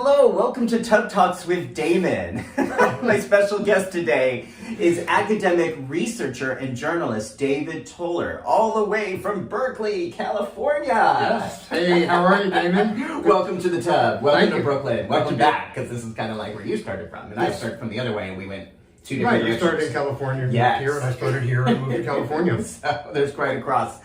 Hello, welcome to Tub Talks with Damon. My special guest today is academic researcher and journalist David Tuller, all the way from Berkeley, California. Yes. Hey, how are you, Damon? Welcome to the Tub. Welcome to you. Brooklyn. Welcome back, because this is kind of like where you started from. And I started from the other way, and we went two different Right, you started in California, moved Yes. here, and I started here and moved to California. So there's quite a cross.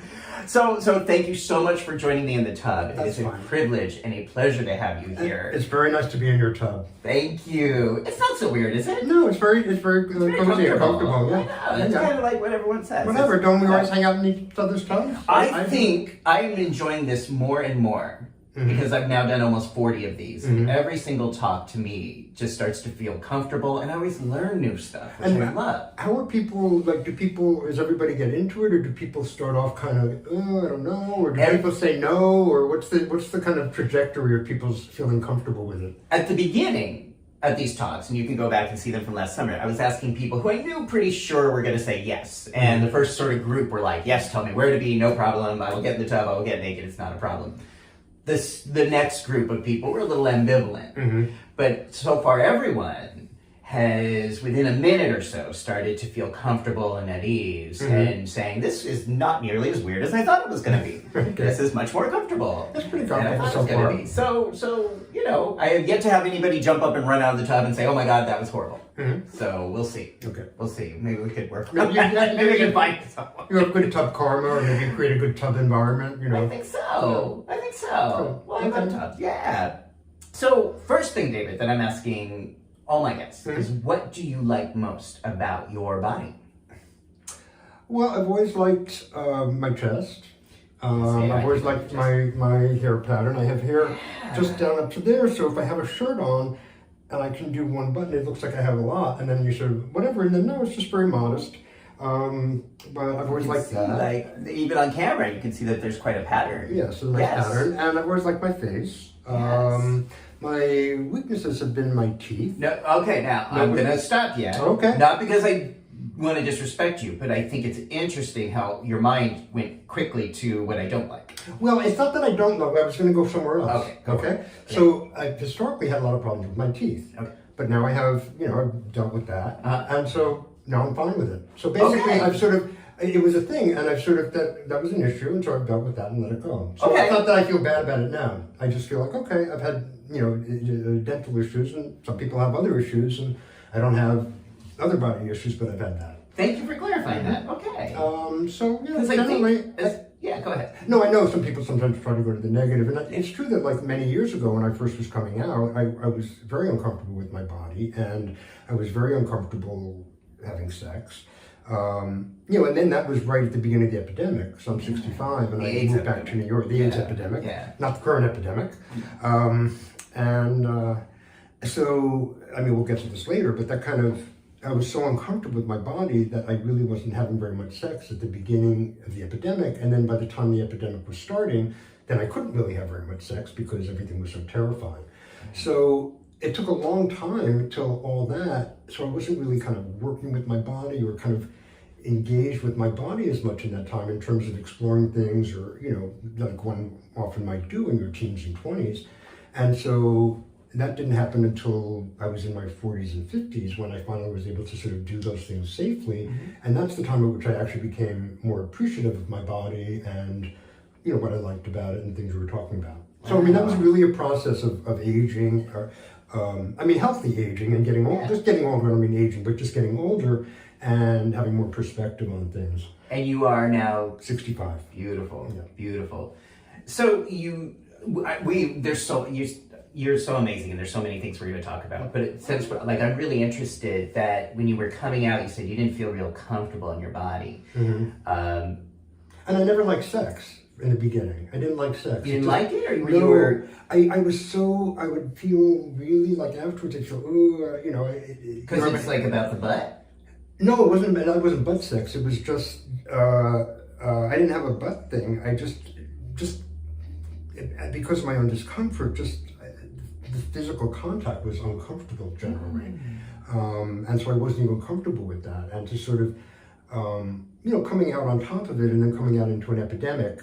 So thank you so much for joining me in the tub. That's It's a fine. privilege and a pleasure to have you here. It's very nice to be in your tub. Thank you. It's not so weird, is it? No, it's very cozy and comfortable. I Yeah. know. It's kind of like what everyone says. Whatever, don't we always hang out in each other's tubs? I think I am enjoying this more and more because I've now done almost 40 of these. Every single talk to me just starts to feel comfortable, and I always learn new stuff, which I love. How are people, does everybody get into it, or do people start off kind of, I don't know, or do people say no, or what's the kind of trajectory of people's feeling comfortable with it? At the beginning of these talks, and you can go back and see them from last summer, I was asking people who I knew pretty sure were going to say yes. And the first sort of group were like, yes, tell me where to be, no problem. I will get in the tub, I will get naked, it's not a problem. The next group of people were a little ambivalent. But so far everyone has, within a minute or so, started to feel comfortable and at ease and saying, this is not nearly as weird as I thought it was going to be. This is much more comfortable. That's pretty than I comfortable thought it was so gonna far. be. So, you know, I have yet to have anybody jump up and run out of the tub and say, oh my God, that was horrible. So we'll see. Okay. We'll see. Maybe we could work. Maybe you- Maybe we can find someone. You have good tub karma, or maybe create a good tub environment, you know. I think so. Cool. Well, I love tubs. Yeah. So, first thing, David, that I'm asking all my guests is, what do you like most about your body? Well, I've always liked my chest. I've always liked my hair pattern. I have hair just down up to there, so if I have a shirt on and I can do one button, it looks like I have a lot, and then you sort of whatever, and then no, it's just very modest. But I've always liked that. Like, even on camera, you can see that there's quite a pattern. Yeah, so nice pattern, and I've always liked my face. My weaknesses have been my teeth. No, okay, now I'm going to stop you. Okay. Not because I want to disrespect you, but I think it's interesting how your mind went quickly to what I don't like. Well, it's not that I don't know. I was going to go somewhere else. Okay. So I've historically had a lot of problems with my teeth. Okay. But now I have, I've dealt with that. And so now I'm fine with it. So basically, I've sort of, it was a thing, and I've sort of, that was an issue, and so I've dealt with that and let it go. So it's not that I feel bad about it now. I just feel like, okay, I've had, dental issues, and some people have other issues, and I don't have other body issues, but I've had that. Thank you for clarifying that. Okay. So, generally... Yeah, go ahead. No, I know some people sometimes try to go to the negative, and it's true that like many years ago when I first was coming out, I was very uncomfortable with my body, and I was very uncomfortable having sex. And then that was right at the beginning of the epidemic. So I'm 65, and I moved back to New York, the AIDS epidemic, not the current epidemic. So, I mean, we'll get to this later, but that kind of, I was so uncomfortable with my body that I really wasn't having very much sex at the beginning of the epidemic. And then by the time the epidemic was starting, then I couldn't really have very much sex because everything was so terrifying. So it took a long time till all that. So I wasn't really kind of working with my body or kind of engaged with my body as much in that time in terms of exploring things or, like one often might do in your teens and 20s. And so that didn't happen until I was in my 40s and 50s when I finally was able to sort of do those things safely. And that's the time at which I actually became more appreciative of my body and, what I liked about it and things we were talking about. So, I mean, that was really a process of aging, healthy aging and getting old, just getting older, I don't mean aging, but just getting older and having more perspective on things. And you are now 65. Beautiful, beautiful. So you're so amazing, and there's so many things we're going to talk about. But I'm really interested that when you were coming out, you said you didn't feel real comfortable in your body. And I never liked sex in the beginning. I didn't like sex. You didn't like it, or no, were? I would feel really like afterwards. I'd feel, Because it's like about the butt. No, it wasn't. It wasn't butt sex. It was just I didn't have a butt thing. I just because of my own discomfort, the physical contact was uncomfortable generally. And so I wasn't even comfortable with that. And to sort of, coming out on top of it and then coming out into an epidemic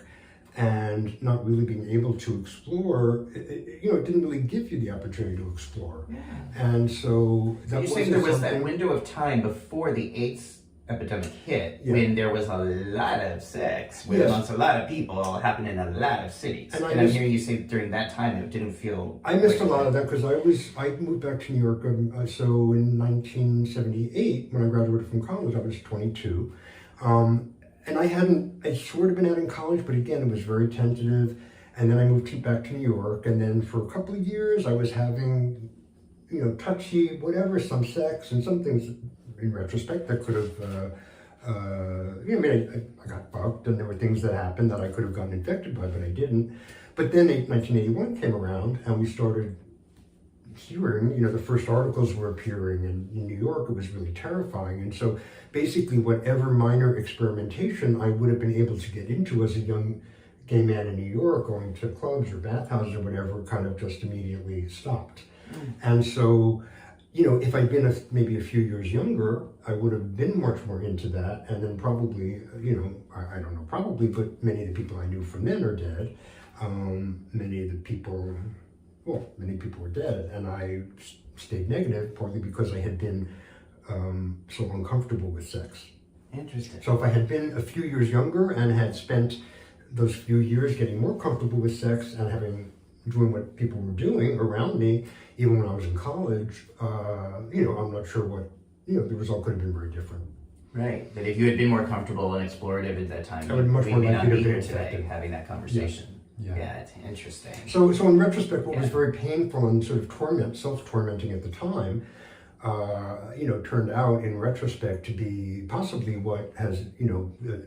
and not really being able to explore, it didn't really give you the opportunity to explore. Yeah. And so You're saying there was that window of time before the AIDS epidemic hit, when there was a lot of sex amongst a lot of people happening in a lot of cities. And I'm hearing you say during that time it didn't feel... I missed a lot of that because I moved back to New York, so in 1978, when I graduated from college, I was 22. And I'd sort of been out in college, but again, it was very tentative. And then I moved back to New York, and then for a couple of years, I was having, touchy, whatever, some sex, and some things, in retrospect, that could have, I got fucked, and there were things that happened that I could have gotten infected by, but I didn't. But then 1981 came around, and we started hearing, the first articles were appearing in New York. It was really terrifying. And so basically whatever minor experimentation I would have been able to get into as a young gay man in New York, going to clubs or bathhouses or whatever, kind of just immediately stopped. And so, if I'd been maybe a few years younger, I would have been much more into that. And then probably, I don't know, probably, but many of the people I knew from then are dead. Many people were dead, and I stayed negative, partly because I had been so uncomfortable with sex. Interesting. So if I had been a few years younger and had spent those few years getting more comfortable with sex and doing what people were doing around me, even when I was in college, I'm not sure what, the result could have been very different. Right, but if you had been more comfortable and explorative at that time, I would much we more may not likely be to here be today infected. having that conversation. Yeah. Yeah, it's interesting. So in retrospect, what was very painful and sort of self-tormenting at the time, turned out in retrospect to be possibly what has,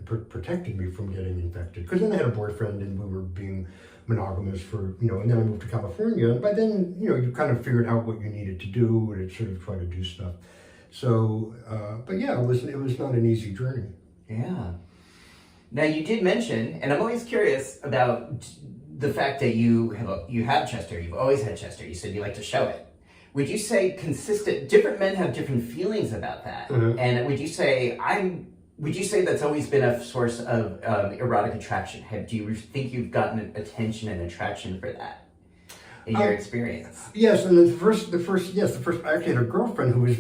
protected me from getting infected. Because then I had a boyfriend and we were being monogamous for, and then I moved to California. And by then, you kind of figured out what you needed to do and sort of try to do stuff. So, but yeah, it was not an easy journey. Yeah. Now you did mention, and I'm always curious about the fact that you have chest hair. You've always had chest hair. You said you like to show it. Would you say different men have different feelings about that? Mm-hmm. And would you say that's always been a source of erotic attraction? Do you think you've gotten attention and attraction for that in your experience? Yes, and the first, I actually had a girlfriend who was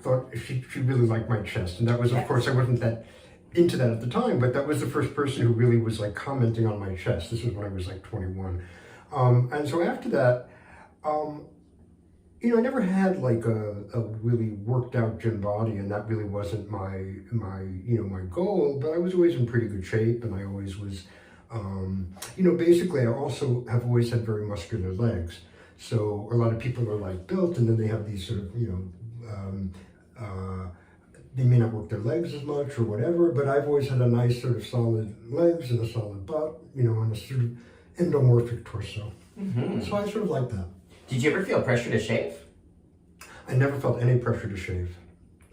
thought she really liked my chest. And that was, of course, I wasn't that into that at the time, but that was the first person who really was like commenting on my chest. This was when I was like 21. And so after that, I never had like a really worked out gym body, and that really wasn't my goal, but I was always in pretty good shape, and I always was, basically I also have always had very muscular legs. So a lot of people are like built, and then they have these sort of, they may not work their legs as much or whatever, but I've always had a nice sort of solid legs and a solid butt, and a sort of endomorphic torso. Mm-hmm. So I sort of like that. Did you ever feel pressure to shave? I never felt any pressure to shave.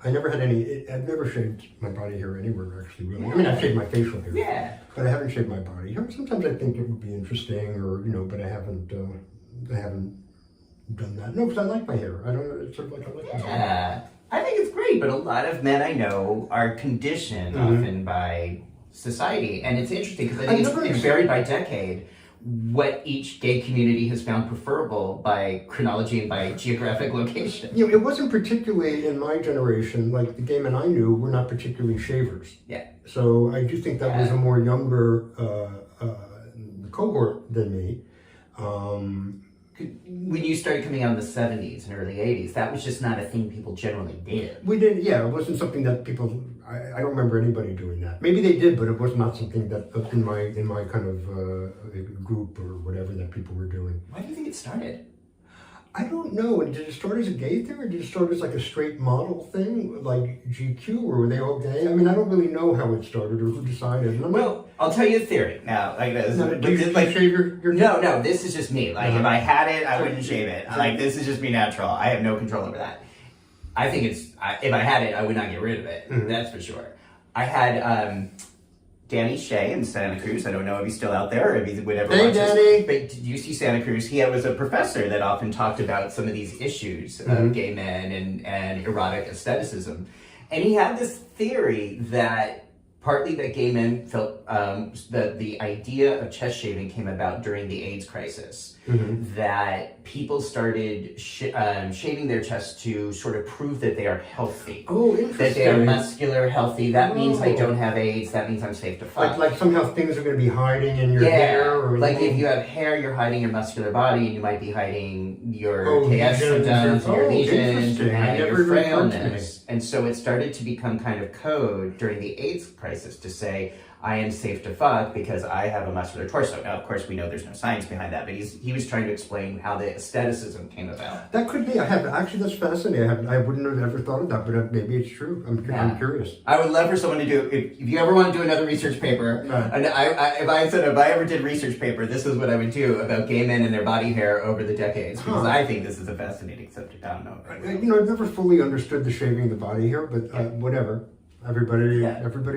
I never had I've never shaved my body hair anywhere, actually, really. I mean, I've shaved my facial hair. Yeah. But I haven't shaved my body hair. Sometimes I think it would be interesting, or, but I haven't done that. No, because I like my hair. It's sort of like I like my hair. Yeah. I think it's great, but a lot of men I know are conditioned often by society. And it's interesting because I think it's varied by decade what each gay community has found preferable by chronology and by geographic location. It wasn't particularly in my generation, like the gay men I knew were not particularly shavers. Yeah. So I do think that was a more younger cohort than me. When you started coming out in the 70s and early 80s, that was just not a thing people generally did. We did, yeah. It wasn't something that people. I don't remember anybody doing that. Maybe they did, but it was not something that in my kind of group or whatever that people were doing. Why do you think it started? I don't know. Did it start as a gay thing, or did it start as like a straight model thing, like GQ, or were they all gay? I mean, I don't really know how it started or who decided. Well, I'll tell you a theory now. Like this, shave your No. This is just me. Like if I had it, I wouldn't shave it. Like this is just me natural. I have no control over that. I think if I had it, I would not get rid of it. Mm-hmm. That's for sure. I had Danny Shea in Santa Cruz. I don't know if he's still out there or if he would ever watch Danny. this. But did you see Santa Cruz? He was a professor that often talked about some of these issues of gay men and erotic aestheticism. And he had this theory that partly that gay men felt that the idea of chest shaving came about during the AIDS crisis. That people started shaving their chest to sort of prove that they are healthy. Oh, interesting. That they are muscular, healthy. That means I don't have AIDS. That means I'm safe to fuck. Like somehow things are going to be hiding in your hair? Or like if you have hair, you're hiding your muscular body, and you might be hiding your KS symptoms, your lesions, and your frailness. And so it started to become kind of code during the AIDS crisis to say, I am safe to fuck because I have a muscular torso. Now, of course, we know there's no science behind that, but he was trying to explain how the aestheticism came about. That could be. Actually, that's fascinating. I wouldn't have ever thought of that, but maybe it's true. I'm curious. I would love for someone to do, if you ever want to do another research paper, and if I ever did research paper, this is what I would do about gay men and their body hair over the decades, because I think this is a fascinating subject. I don't know. I've never fully understood the shaving the body hair, but whatever. Everybody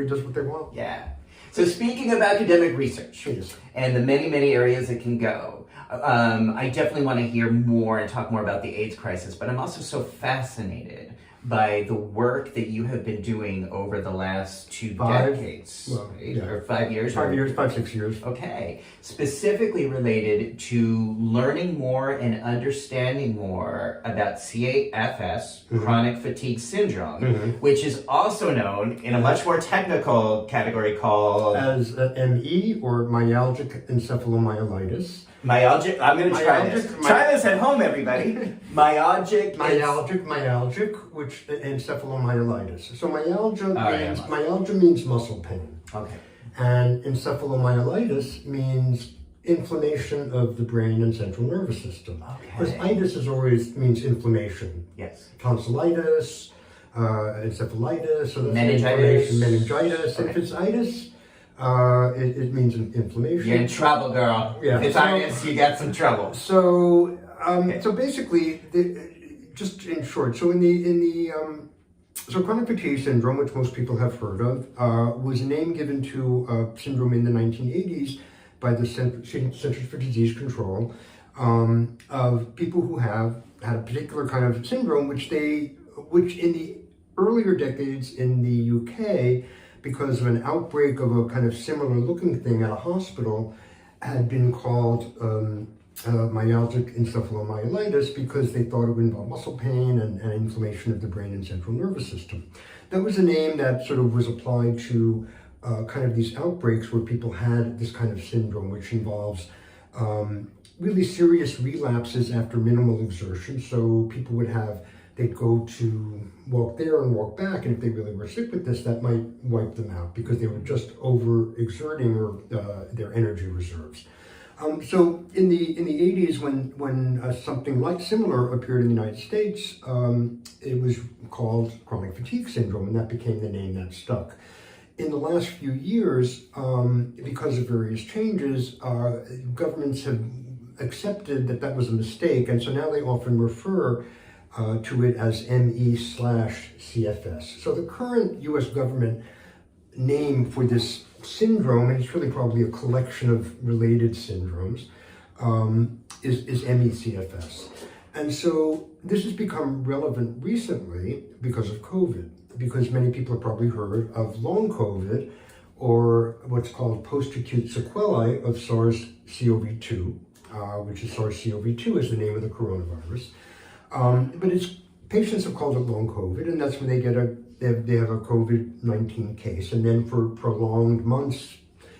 does what they want. Yeah. So speaking of academic research and the many, many areas it can go, I definitely want to hear more and talk more about the AIDS crisis, but I'm also so fascinated by the work that you have been doing over the last 2 decades, or 5 years? 5 years, 5, 6 years. Okay. Specifically related to learning more and understanding more about CAFS, chronic fatigue syndrome, which is also known in a much more technical category called... as ME, or myalgic encephalomyelitis. Myalgic, I'm going to try this. Try this at home, everybody. Myalgic, which encephalomyelitis. So myalgia means muscle pain. Okay. And encephalomyelitis means inflammation of the brain and central nervous system. Because itis means inflammation. Yes. Tonsillitis, encephalitis, so meningitis. Okay. If it's itis, it means inflammation. You're in trouble, girl. Yeah. If it's itis, you got some trouble. So, so basically, just in short, so so chronic fatigue syndrome, which most people have heard of, was a name given to a syndrome in the 1980s by the Centers for Disease Control of people who had a particular kind of syndrome, which in the earlier decades in the UK, because of an outbreak of a kind of similar looking thing at a hospital, had been called myalgic encephalomyelitis because they thought it would involve muscle pain and inflammation of the brain and central nervous system. That was a name that sort of was applied to kind of these outbreaks where people had this kind of syndrome, which involves really serious relapses after minimal exertion. So people they'd go to walk there and walk back, and if they really were sick with this, that might wipe them out because they were just overexerting their energy reserves. So in the 80s, when something like similar appeared in the United States, it was called chronic fatigue syndrome, and that became the name that stuck. In the last few years, because of various changes, governments have accepted that was a mistake, and so now they often refer to it as ME/CFS. So the current U.S. government name for this syndrome, and it's really probably a collection of related syndromes, is ME/CFS. And so this has become relevant recently because of COVID, because many people have probably heard of long COVID, or what's called post-acute sequelae of SARS-CoV-2, which is SARS-CoV-2 is the name of the coronavirus. But patients have called it long COVID, and that's when they have a COVID-19 case. And then for prolonged months,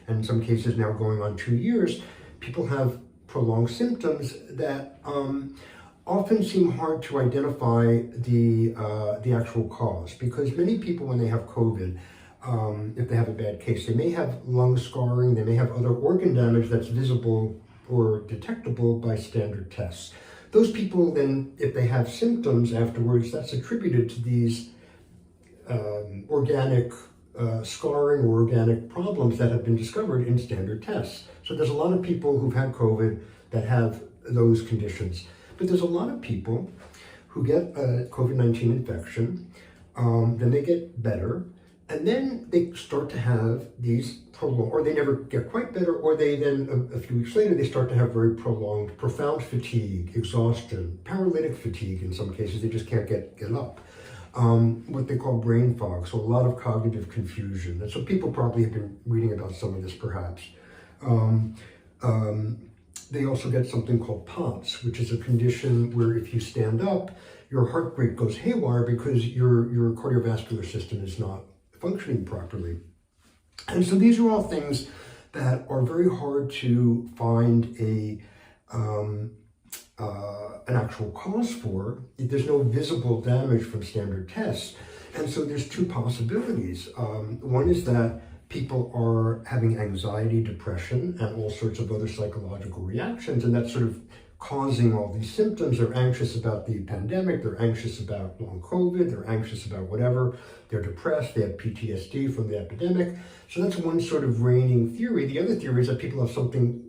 and in some cases now going on 2 years, people have prolonged symptoms that often seem hard to identify the actual cause. Because many people, when they have COVID, if they have a bad case, they may have lung scarring, they may have other organ damage that's visible or detectable by standard tests. Those people then, if they have symptoms afterwards, that's attributed to these organic scarring or organic problems that have been discovered in standard tests. So there's a lot of people who've had COVID that have those conditions. But there's a lot of people who get a COVID-19 infection, then they get better, and then they start to have these prolonged, or they never get quite better, or they then, a few weeks later, they start to have very prolonged, profound fatigue, exhaustion, paralytic fatigue in some cases, they just can't get up. what they call brain fog, so a lot of cognitive confusion. And so people probably have been reading about some of this perhaps. They also get something called POTS, which is a condition where if you stand up, your heart rate goes haywire because your cardiovascular system is not functioning properly. And so these are all things that are very hard to find an actual cause for. There's no visible damage from standard tests. And so there's two possibilities. One is that people are having anxiety, depression, and all sorts of other psychological reactions, and that's sort of causing all these symptoms. They're anxious about the pandemic, they're anxious about long COVID, they're anxious about whatever, they're depressed, they have PTSD from the epidemic. So that's one sort of reigning theory. The other theory is that people have something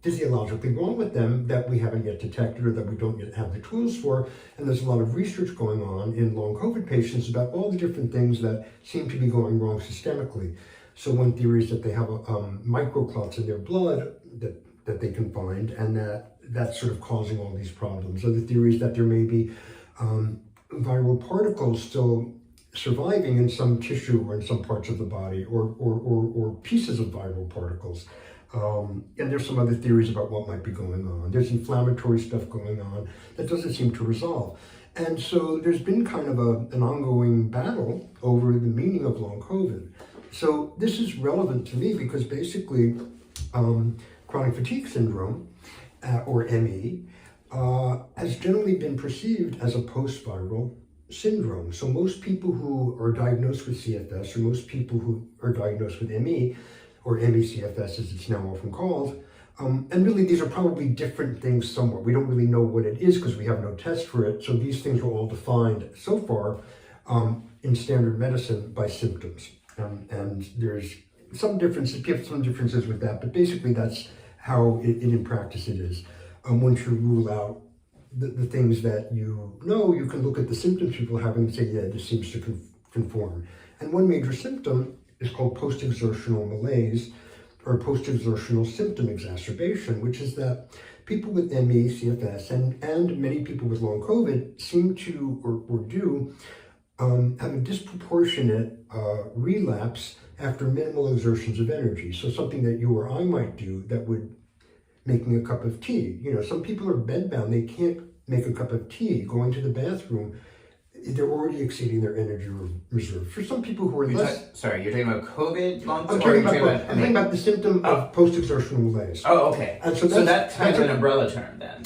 physiologically wrong with them that we haven't yet detected or that we don't yet have the tools for. And there's a lot of research going on in long COVID patients about all the different things that seem to be going wrong systemically. So one theory is that they have microclots in their blood that they can find, and that's sort of causing all these problems. Other theories that there may be viral particles still surviving in some tissue or in some parts of the body, or pieces of viral particles. And there's some other theories about what might be going on. There's inflammatory stuff going on that doesn't seem to resolve. And so there's been kind of an ongoing battle over the meaning of long COVID. So this is relevant to me because basically chronic fatigue syndrome, or ME, has generally been perceived as a post-viral syndrome. So most people who are diagnosed with CFS, or most people who are diagnosed with ME, or ME-CFS as it's now often called, and really these are probably different things somewhat. We don't really know what it is because we have no test for it. So these things are all defined so far in standard medicine by symptoms. And there's some differences, with that, but basically that's how in practice it is. Once you rule out the things that you know, you can look at the symptoms people are having and say, yeah, this seems to conform. And one major symptom is called post-exertional malaise, or post-exertional symptom exacerbation, which is that people with ME, CFS, and many people with long COVID seem to, or do, have a disproportionate relapse after minimal exertions of energy. So something that you or I might do that would making a cup of tea. You know, some people are bedbound, they can't make a cup of tea, going to the bathroom, they're already exceeding their energy reserve. For some people who are you're talking about COVID long I'm talking about the symptom of post-exertional malaise. Oh, okay. And so that's kind of an umbrella term then.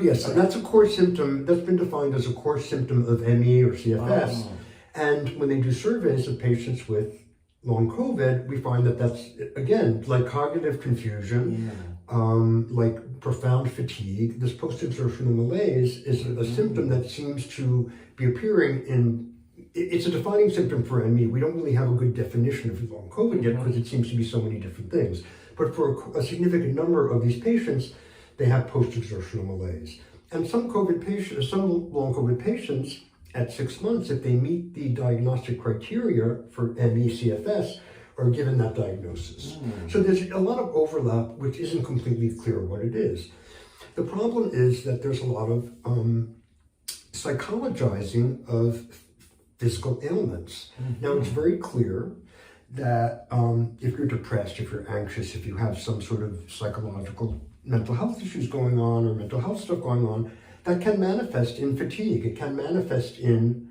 Yes, and that's a core symptom, that's been defined as a core symptom of ME or CFS. Oh. And when they do surveys of patients with long COVID, we find that that's, again, like cognitive confusion, like profound fatigue. This post-exertional malaise is a symptom that seems to be appearing in, it's a defining symptom for ME. We don't really have a good definition of long COVID yet because it seems to be so many different things. But for a significant number of these patients, they have post-exertional malaise. And some long COVID patients at 6 months, if they meet the diagnostic criteria for ME/CFS, are given that diagnosis. So there's a lot of overlap, which isn't completely clear what it is. The problem is that there's a lot of psychologizing of physical ailments. Now, it's very clear that if you're depressed, if you're anxious, if you have some sort of psychological mental health issues going on or mental health stuff going on, that can manifest in fatigue. It can manifest in,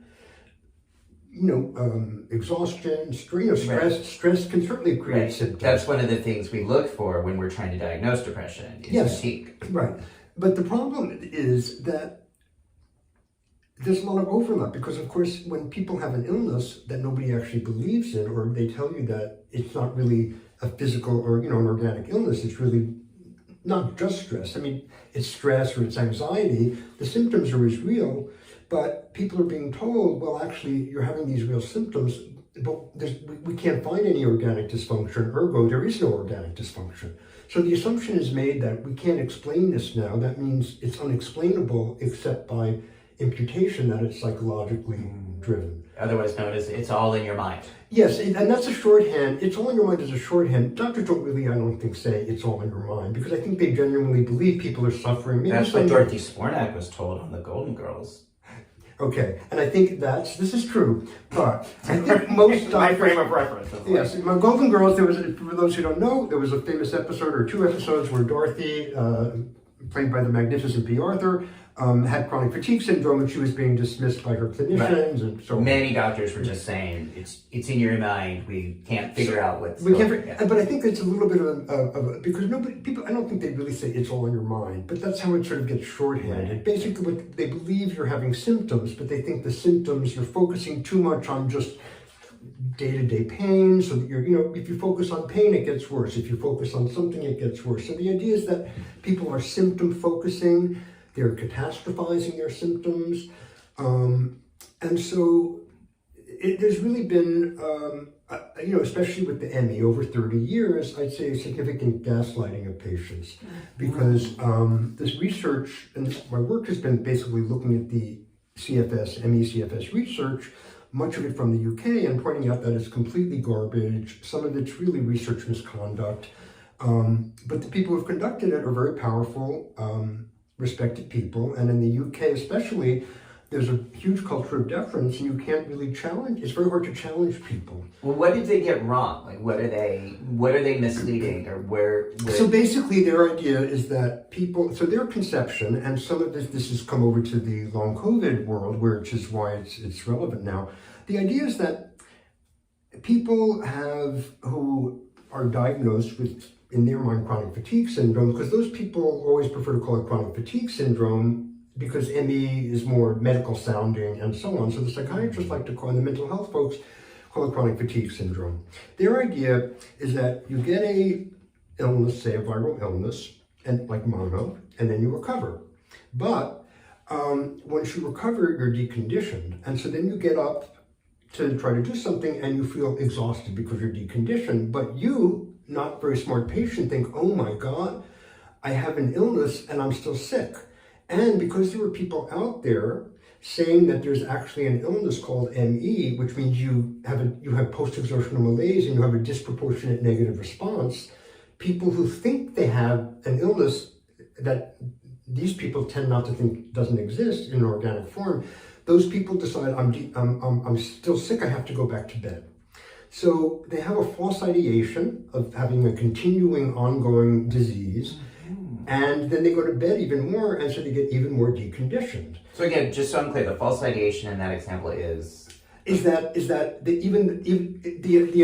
exhaustion, stress. Right. Stress can certainly create symptoms. That's one of the things we look for when we're trying to diagnose depression, is fatigue. Right. But the problem is that there's a lot of overlap because, of course, when people have an illness that nobody actually believes in, or they tell you that it's not really a physical or, an organic illness, it's really not just stress. I mean, it's stress or it's anxiety. The symptoms are as real, but people are being told, well, actually, you're having these real symptoms, but we can't find any organic dysfunction, ergo, there is no organic dysfunction. So the assumption is made that we can't explain this now. That means it's unexplainable except by imputation that it's psychologically driven. Otherwise known as it's all in your mind. Yes, and that's a shorthand. It's all in your mind is a shorthand. Doctors don't really, I don't think, say it's all in your mind because I think they genuinely believe people are suffering. That's what Zbornak was told on the Golden Girls. Okay, and I think this is true, but I think most My doctors, frame of reference. yes, in my Golden Girls, for those who don't know, there was a famous episode or two episodes where Dorothy, played by the magnificent P. Arthur, had chronic fatigue syndrome, and she was being dismissed by her clinicians, and so many doctors were just saying it's in your mind. We can't figure out what's. But I think it's a little bit of because people. I don't think they really say it's all in your mind, but that's how it sort of gets shorthanded. Right. Basically, what they believe you're having symptoms, but they think the symptoms you're focusing too much on just day-to-day pain. So that if you focus on pain, it gets worse. If you focus on something, it gets worse. So the idea is that people are symptom focusing. They're catastrophizing their symptoms. And so there's really been, especially with the ME over 30 years, I'd say significant gaslighting of patients. Because this research, and my work has been basically looking at the ME-CFS research, much of it from the UK, and pointing out that it's completely garbage. Some of it's really research misconduct. But the people who've conducted it are very powerful, respected people, and in the UK especially, there's a huge culture of deference, and you can't really challenge. It's very hard to challenge people. Well, what did they get wrong? Like, what are they misleading, or where? So basically, their idea is that people. So their conception, and some of this has come over to the long COVID world, which is why it's relevant now. The idea is that people who are diagnosed with, in their mind, chronic fatigue syndrome, because those people always prefer to call it chronic fatigue syndrome because ME is more medical sounding and so on. So the psychiatrists like to call, and the mental health folks call it chronic fatigue syndrome. Their idea is that you get a illness, say a viral illness, and like mono, and then you recover. But once you recover, you're deconditioned. And so then you get up to try to do something and you feel exhausted because you're deconditioned. But you, not very smart patient, think, oh my God, I have an illness and I'm still sick. And because there were people out there saying that there's actually an illness called ME, which means you have post-exertional malaise and you have a disproportionate negative response, people who think they have an illness that these people tend not to think doesn't exist in an organic form, those people decide, I'm still sick, I have to go back to bed. So they have a false ideation of having a continuing, ongoing disease, and then they go to bed even more, and so they get even more deconditioned. So again, just so I'm clear, the false ideation in that example is that the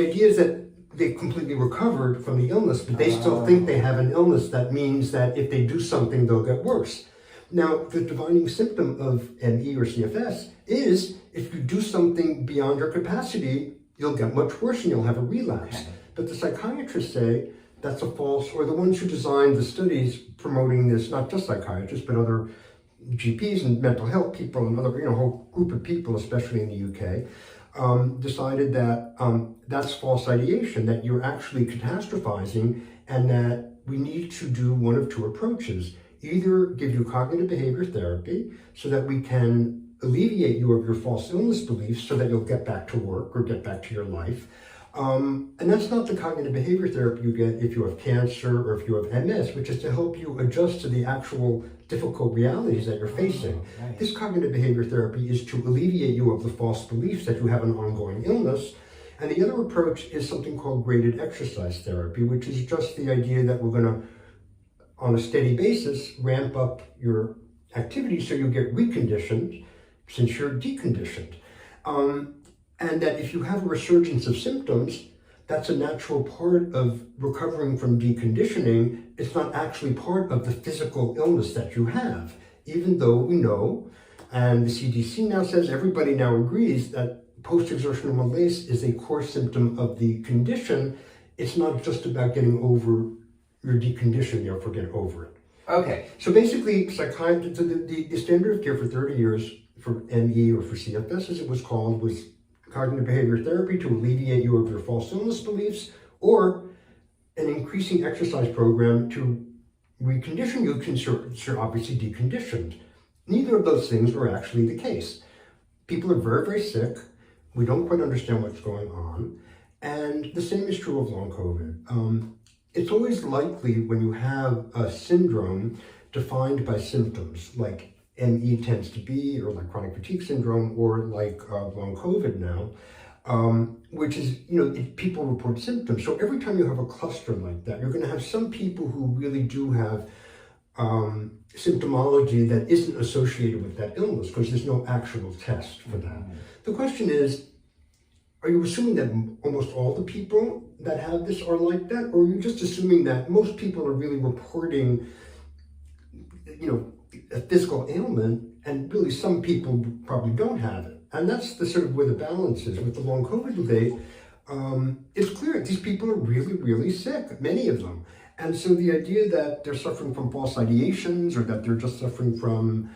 idea is that they completely recovered from the illness, but they still think they have an illness. That means that if they do something, they'll get worse. Now, the defining symptom of ME or CFS is if you do something beyond your capacity, you'll get much worse and you'll have a relapse. Okay. But the psychiatrists say that's a false, or the ones who designed the studies promoting this, not just psychiatrists, but other GPs and mental health people and other, whole group of people, especially in the UK, decided that that's false ideation, that you're actually catastrophizing, and that we need to do one of two approaches. Either give you cognitive behavior therapy so that we can alleviate you of your false illness beliefs so that you'll get back to work or get back to your life. And that's not the cognitive behavior therapy you get if you have cancer or if you have MS, which is to help you adjust to the actual difficult realities that you're facing. Right. This cognitive behavior therapy is to alleviate you of the false beliefs that you have an ongoing illness. And the other approach is something called graded exercise therapy, which is just the idea that we're going to, on a steady basis, ramp up your activity so you get reconditioned since you're deconditioned. And that if you have a resurgence of symptoms, that's a natural part of recovering from deconditioning. It's not actually part of the physical illness that you have, even though we know, and the CDC now says, everybody now agrees that post-exertional malaise is a core symptom of the condition. It's not just about getting over your decondition, therefore get over it. Okay. So basically, the standard of care for 30 years for ME or for CFS, as it was called, was cognitive behavior therapy to alleviate you of your false illness beliefs, or an increasing exercise program to recondition you because you're obviously deconditioned. Neither of those things were actually the case. People are very, very sick. We don't quite understand what's going on. And the same is true of long COVID. It's always likely when you have a syndrome defined by symptoms like ME tends to be, or like chronic fatigue syndrome, or like long COVID now, which is, people report symptoms. So every time you have a cluster like that, you're going to have some people who really do have symptomology that isn't associated with that illness because there's no actual test for that. The question is, are you assuming that almost all the people that have this are like that, or are you just assuming that most people are really reporting, a physical ailment, and really some people probably don't have it? And that's the sort of where the balance is with the long COVID debate. It's clear these people are really, really sick, many of them. And so the idea that they're suffering from false ideations, or that they're just suffering from,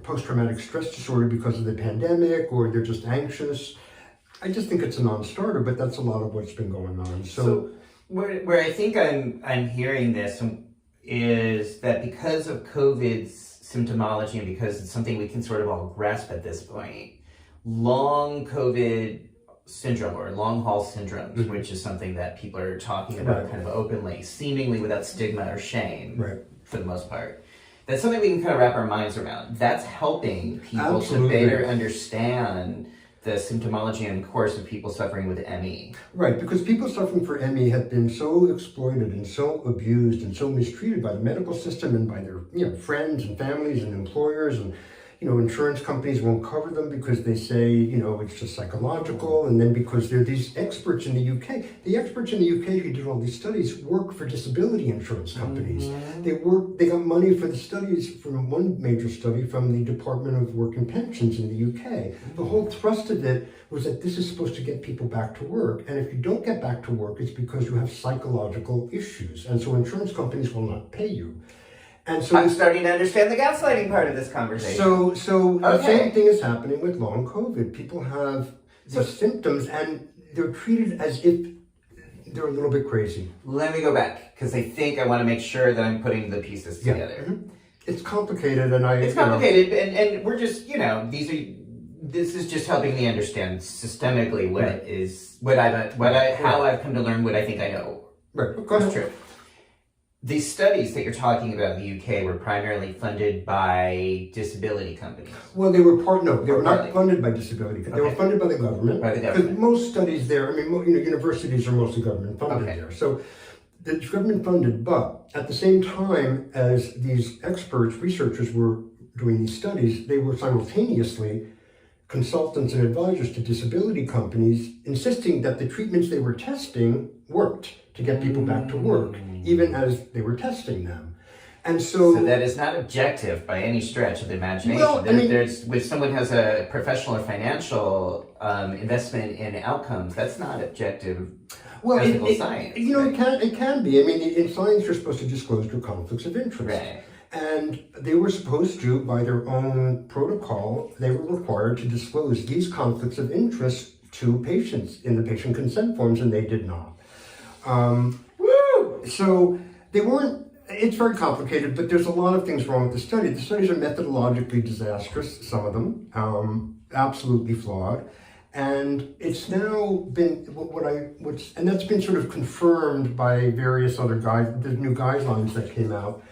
post-traumatic stress disorder because of the pandemic, or they're just anxious, I just think it's a non-starter, but that's a lot of what's been going on. So where I think I'm hearing this is that because of COVID's symptomology, and because it's something we can sort of all grasp at this point, long COVID syndrome or long haul syndromes, which is something that people are talking about kind of openly, seemingly without stigma or shame, for the most part. That's something we can kind of wrap our minds around. That's helping people to better understand the symptomology and course of people suffering with ME. Right, because people suffering for ME have been so exploited and so abused and so mistreated by the medical system and by their friends and families and employers, and insurance companies won't cover them because they say, it's just psychological. And then because there are these experts in the UK, the experts in the UK who did all these studies work for disability insurance companies. They got money for the studies from one major study from the Department of Work and Pensions in the UK. The whole thrust of it was that this is supposed to get people back to work. And if you don't get back to work, it's because you have psychological issues. And so insurance companies will not pay you. And so I'm starting to understand the gaslighting part of this conversation. So the same thing is happening with long COVID. People have the symptoms and they're treated as if they're a little bit crazy. Let me go back, because I think I want to make sure that I'm putting the pieces together. It's complicated, and and we're just, this is just helping me understand systemically how I've come to learn what I think I know. Right, that's true. These studies that you're talking about in the UK were primarily funded by disability companies. Well, they were not funded by disability. They were funded by the government. Because most studies there, universities are mostly government funded there. So it's government funded, but at the same time as these experts, researchers were doing these studies, they were simultaneously consultants and advisors to disability companies, insisting that the treatments they were testing worked to get people back to work, even as they were testing them. And so that is not objective by any stretch of the imagination. Well, if someone has a professional or financial investment in outcomes, that's not objective ethical science. It can be. In science, you're supposed to disclose your conflicts of interest. Right. And they were supposed to, by their own protocol, they were required to disclose these conflicts of interest to patients in the patient consent forms, and they did not. So they weren't, it's very complicated, but there's a lot of things wrong with the study. The studies are methodologically disastrous, some of them, absolutely flawed. And it's now been, and that's been sort of confirmed by various other the new guidelines that came out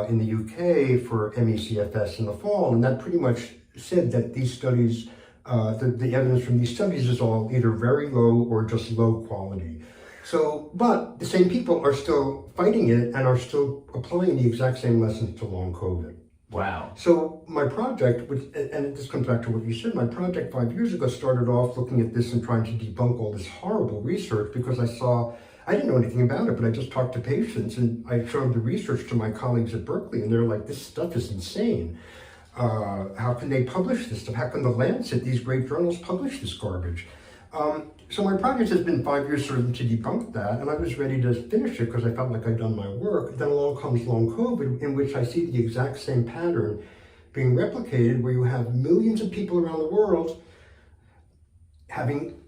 in the UK for MECFS in the fall. And that pretty much said that these studies, the evidence from these studies is all either very low or just low quality. So, but the same people are still fighting it and are still applying the exact same lessons to long COVID. Wow. So my project, and this comes back to what you said, my project 5 years ago started off looking at this and trying to debunk all this horrible research because I didn't know anything about it, but I just talked to patients and I showed the research to my colleagues at Berkeley, and they're like, this stuff is insane. How can they publish this stuff? How can the Lancet, these great journals, publish this garbage? So my project has been 5 years sort of to debunk that, and I was ready to finish it because I felt like I'd done my work. Then along comes long COVID, in which I see the exact same pattern being replicated, where you have millions of people around the world having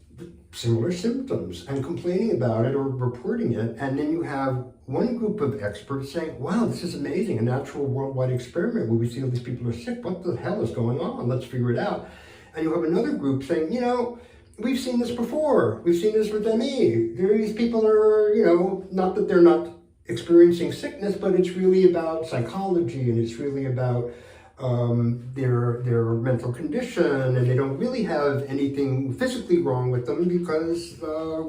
similar symptoms and complaining about it or reporting it, and then you have one group of experts saying, wow, this is amazing, a natural worldwide experiment where we see all these people are sick. What the hell is going on? Let's figure it out. And you have another group saying, we've seen this before. We've seen this with ME. These people are, not that they're not experiencing sickness, but it's really about psychology, and it's really about their mental condition, and they don't really have anything physically wrong with them because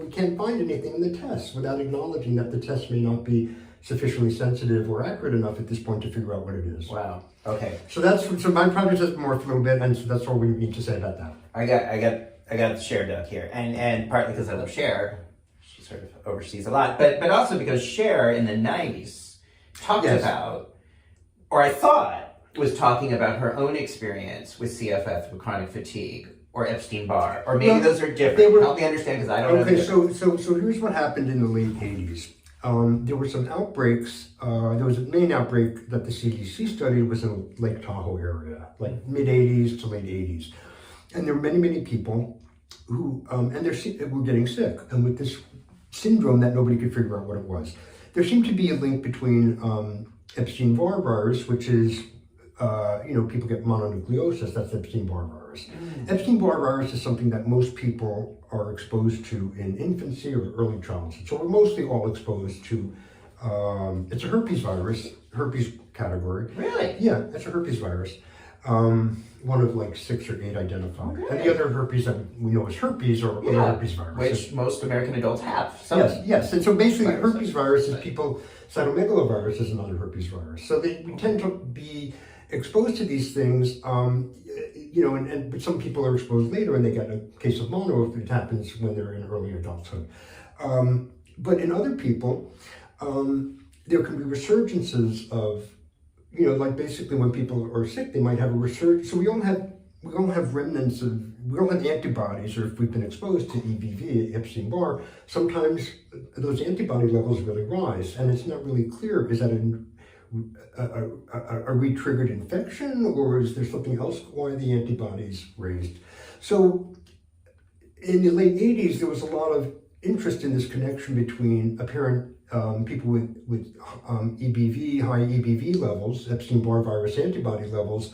we can't find anything in the test, without acknowledging that the test may not be sufficiently sensitive or accurate enough at this point to figure out what it is. Wow. Okay. So my project has morphed a little bit, and so that's all we need to say about that. I got the Cher duck here, and partly because I love Cher, she sort of oversees a lot, but also because Cher in the '90s talked about, or I thought was talking about her own experience with CFF, with chronic fatigue, or Epstein-Barr, or maybe those are different. Help me understand, because I don't know. Okay, so here's what happened in the late '80s. There were some outbreaks. There was a main outbreak that the CDC studied was in Lake Tahoe area, like mid '80s to late '80s, and there were many people who were getting sick, and with this syndrome that nobody could figure out what it was. There seemed to be a link between Epstein-Barr virus, which is people get mononucleosis. That's Epstein-Barr virus. Epstein-Barr virus is something that most people are exposed to in infancy or early childhood. So we're mostly all exposed to, it's a herpes virus, herpes category. Really? Yeah, it's a herpes virus. One of like 6 or 8 identified. Okay. And the other herpes that we know as herpes or other herpes viruses. Which most American adults have. Yes. And so basically herpes virus is cytomegalovirus is another herpes virus. So we tend to be exposed to these things, but some people are exposed later and they get a case of mono if it happens when they're in early adulthood. But in other people, there can be resurgences of, like basically when people are sick, they might have a resurgence. So we don't have remnants of, we don't have antibodies, or if we've been exposed to EBV, Epstein-Barr, sometimes those antibody levels really rise, and it's not really clear, is that a re-triggered infection, or is there something else why the antibodies raised? So in the late 80s, there was a lot of interest in this connection between apparent people with EBV, high EBV levels, Epstein-Barr virus antibody levels,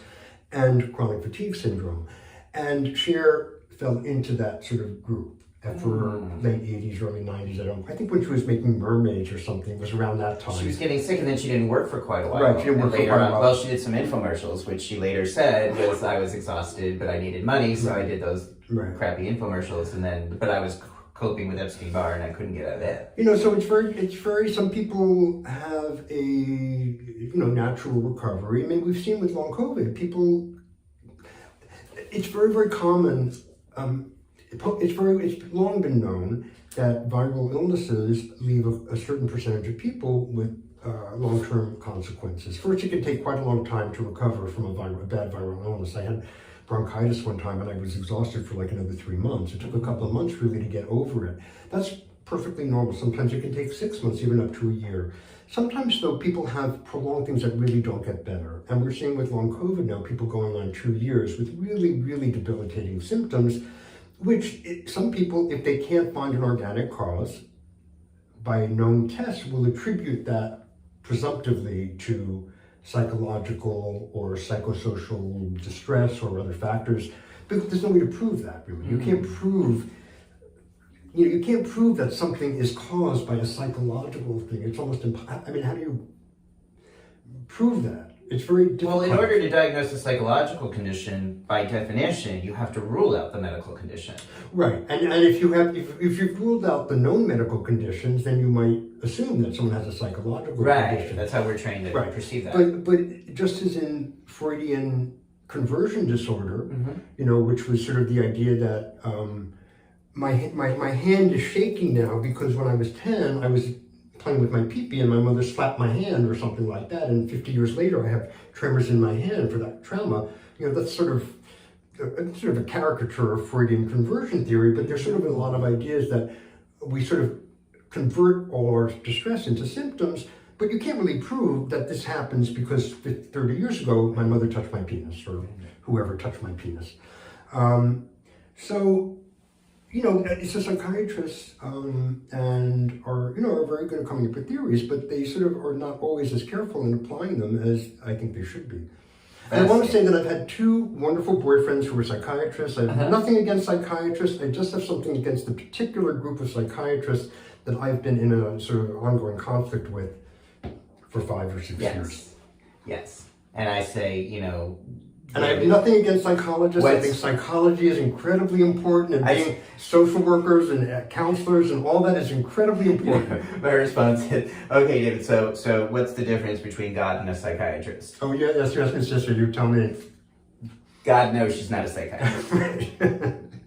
and chronic fatigue syndrome. And Cher fell into that sort of group after late 80s, early 90s. I think when she was making Mermaids or something, it was around that time. She was getting sick, and then she didn't work for quite a while. Right, she didn't work for quite a while. Well, she did some infomercials, which she later said was, I was exhausted, but I needed money, so I did those crappy infomercials, but I was coping with Epstein-Barr, and I couldn't get out of that. So it's very, some people have a, natural recovery. I mean, we've seen with long COVID, it's very, very common. It's long been known that viral illnesses leave a certain percentage of people with long-term consequences. First, it can take quite a long time to recover from a bad viral illness. I had bronchitis one time and I was exhausted for like another 3 months. It took a couple of months really to get over it. That's perfectly normal. Sometimes it can take 6 months, even up to a year. Sometimes though, people have prolonged things that really don't get better. And we're seeing with long COVID now, people going on 2 years with really, really debilitating symptoms, which some people, if they can't find an organic cause by a known test, will attribute that presumptively to psychological or psychosocial distress or other factors, but there's no way to prove that, really. You can't prove, you can't prove that something is caused by a psychological thing. It's almost impossible. I mean, how do you prove that? It's very difficult. Well, in order to diagnose a psychological condition, by definition, you have to rule out the medical condition. Right, and if you've ruled out the known medical conditions, then you might assume that someone has a psychological condition. That's how we're trained to perceive that. But just as in Freudian conversion disorder, which was sort of the idea that my hand is shaking now because when I was 10, I was playing with my pee-pee and my mother slapped my hand or something like that, and 50 years later I have tremors in my hand for that trauma. That's sort of a caricature of Freudian conversion theory, but there's sort of a lot of ideas that we sort of convert all our distress into symptoms, but you can't really prove that this happens because 30 years ago my mother touched my penis, or whoever touched my penis. It's a psychiatrists and are very good at coming up with theories, but they sort of are not always as careful in applying them as I think they should be. And I want to say that I've had 2 wonderful boyfriends who were psychiatrists. I have nothing against psychiatrists. I just have something against the particular group of psychiatrists that I've been in a sort of ongoing conflict with for 5 or 6 years. Yes. And I say, And I have nothing against psychologists. I think psychology is incredibly important, and being social workers and counselors and all that is incredibly important. My response is, okay, David, so what's the difference between God and a psychiatrist? Oh, yeah, yes, sister, you tell me. God knows she's not a psychiatrist.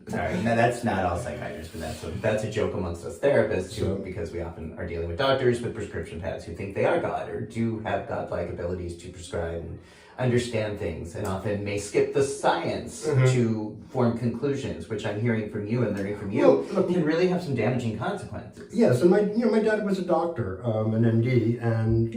Sorry, no, that's not all psychiatrists, but that's a joke amongst us therapists too, because we often are dealing with doctors with prescription pads who think they are God or do have godlike abilities to prescribe and understand things, and often may skip the science to form conclusions, which I'm hearing from you and learning from you can really have some damaging consequences. Yes, and my dad was a doctor, an MD, and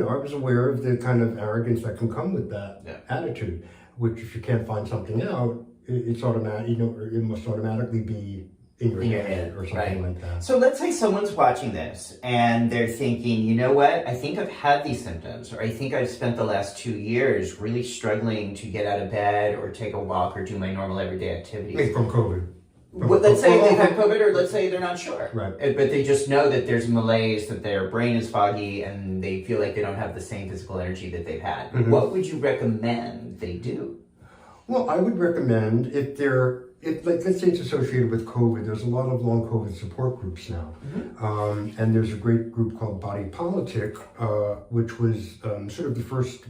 I was aware of the kind of arrogance that can come with that attitude, which if you can't find something out, it's automatic. It must automatically be in your head or something like that. So let's say someone's watching this and they're thinking, you know what? I think I've had these symptoms, or I think I've spent the last 2 years really struggling to get out of bed or take a walk or do my normal everyday activities. Maybe from COVID. Let's say they've had COVID, or let's say they're not sure. Right. But they just know that there's malaise, that their brain is foggy, and they feel like they don't have the same physical energy that they've had. Mm-hmm. What would you recommend they do? Well, I would recommend let's say it's associated with COVID, there's a lot of long COVID support groups now. Mm-hmm. And there's a great group called Body Politic, which was sort of the first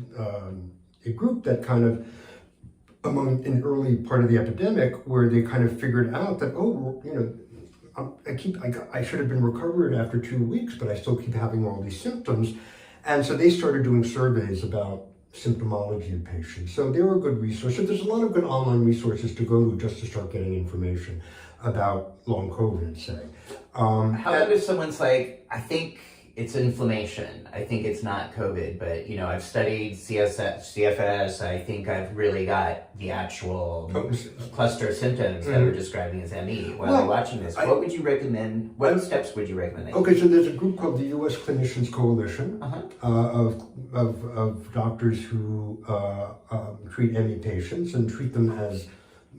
a group that kind of, in the early part of the epidemic, where they kind of figured out that, I should have been recovered after 2 weeks, but I still keep having all these symptoms. And so they started doing surveys about symptomology of patients. So they were a good resource. So there's a lot of good online resources to go to just to start getting information about long COVID, say. How about if someone's like, I think it's inflammation. I think it's not COVID, but I've studied CFS. I think I've really got the actual cluster of symptoms that we're describing as ME. While I'm watching this, what would you recommend? What steps would you recommend? Okay, so there's a group called the U.S. Clinicians Coalition of doctors who treat ME patients and treat them as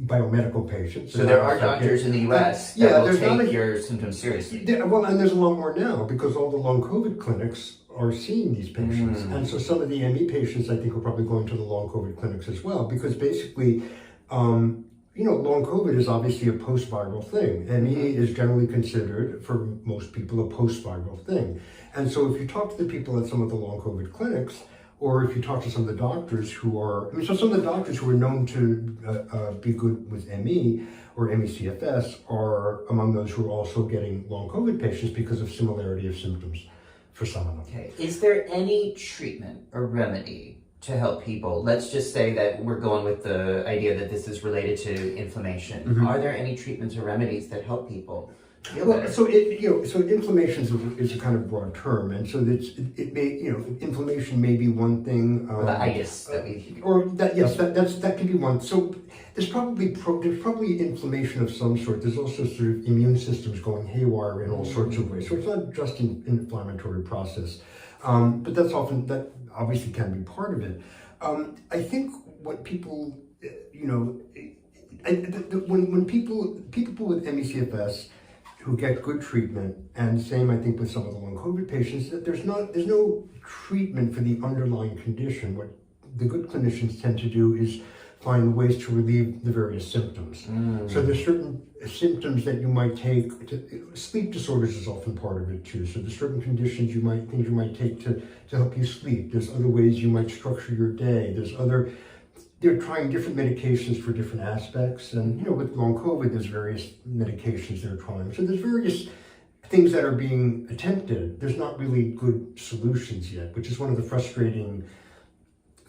biomedical patients. So there are doctors in the U.S. that will take your symptoms seriously. And there's a lot more now because all the long COVID clinics are seeing these patients. And so some of the ME patients, I think, are probably going to the long COVID clinics as well, because basically, long COVID is obviously a post-viral thing. ME is generally considered, for most people, a post-viral thing. And so if you talk to the people at some of the long COVID clinics, or if you talk to some of the doctors who are, some of the doctors who are known to be good with ME or ME/CFS are among those who are also getting long COVID patients because of similarity of symptoms for some of them. Okay. Is there any treatment or remedy to help people? Let's just say that we're going with the idea that this is related to inflammation. Mm-hmm. Are there any treatments or remedies that help people? So inflammation is a kind of broad term, and so inflammation may be one thing. The itis that could be one. So there's probably inflammation of some sort. There's also sort of immune systems going haywire in all sorts of ways. So it's not just an inflammatory process, but that obviously can be part of it. I think what people, when people with ME/CFS who get good treatment, and same I think with some of the long COVID patients, that there's no treatment for the underlying condition. What the good clinicians tend to do is find ways to relieve the various symptoms. So there's certain symptoms that you might take. Sleep disorders is often part of it too. So there's certain conditions things you might take to help you sleep. There's other ways you might structure your day. They're trying different medications for different aspects. And, with long COVID, there's various medications they're trying. So there's various things that are being attempted. There's not really good solutions yet, which is one of the frustrating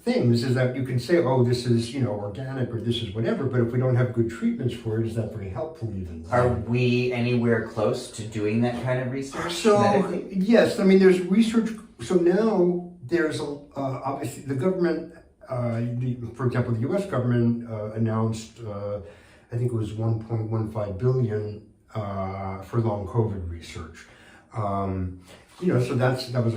things, is that you can say, oh, this is, organic or this is whatever, but if we don't have good treatments for it, is that very helpful even? Are we anywhere close to doing that kind of research? So, yes, there's research. So now there's, obviously, the government, for example, the U.S. government announced, I think it was $1.15 billion for long COVID research. So that was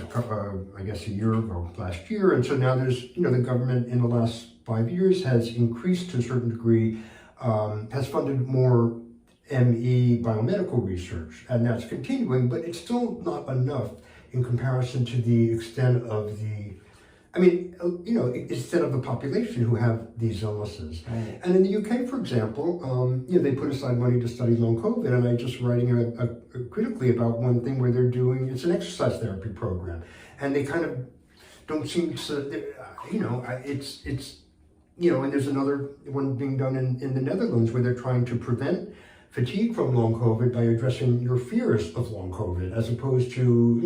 I guess a year ago, last year, and so now there's the government in the last 5 years has increased to a certain degree, has funded more ME biomedical research, and that's continuing, but it's still not enough in comparison to the extent of the, extent of the population who have these illnesses. Right. And in the UK, for example, they put aside money to study long COVID, and I'm just writing critically about one thing where they're doing, it's an exercise therapy program, and they kind of don't seem to, and there's another one being done in the Netherlands where they're trying to prevent fatigue from long COVID by addressing your fears of long COVID, as opposed to,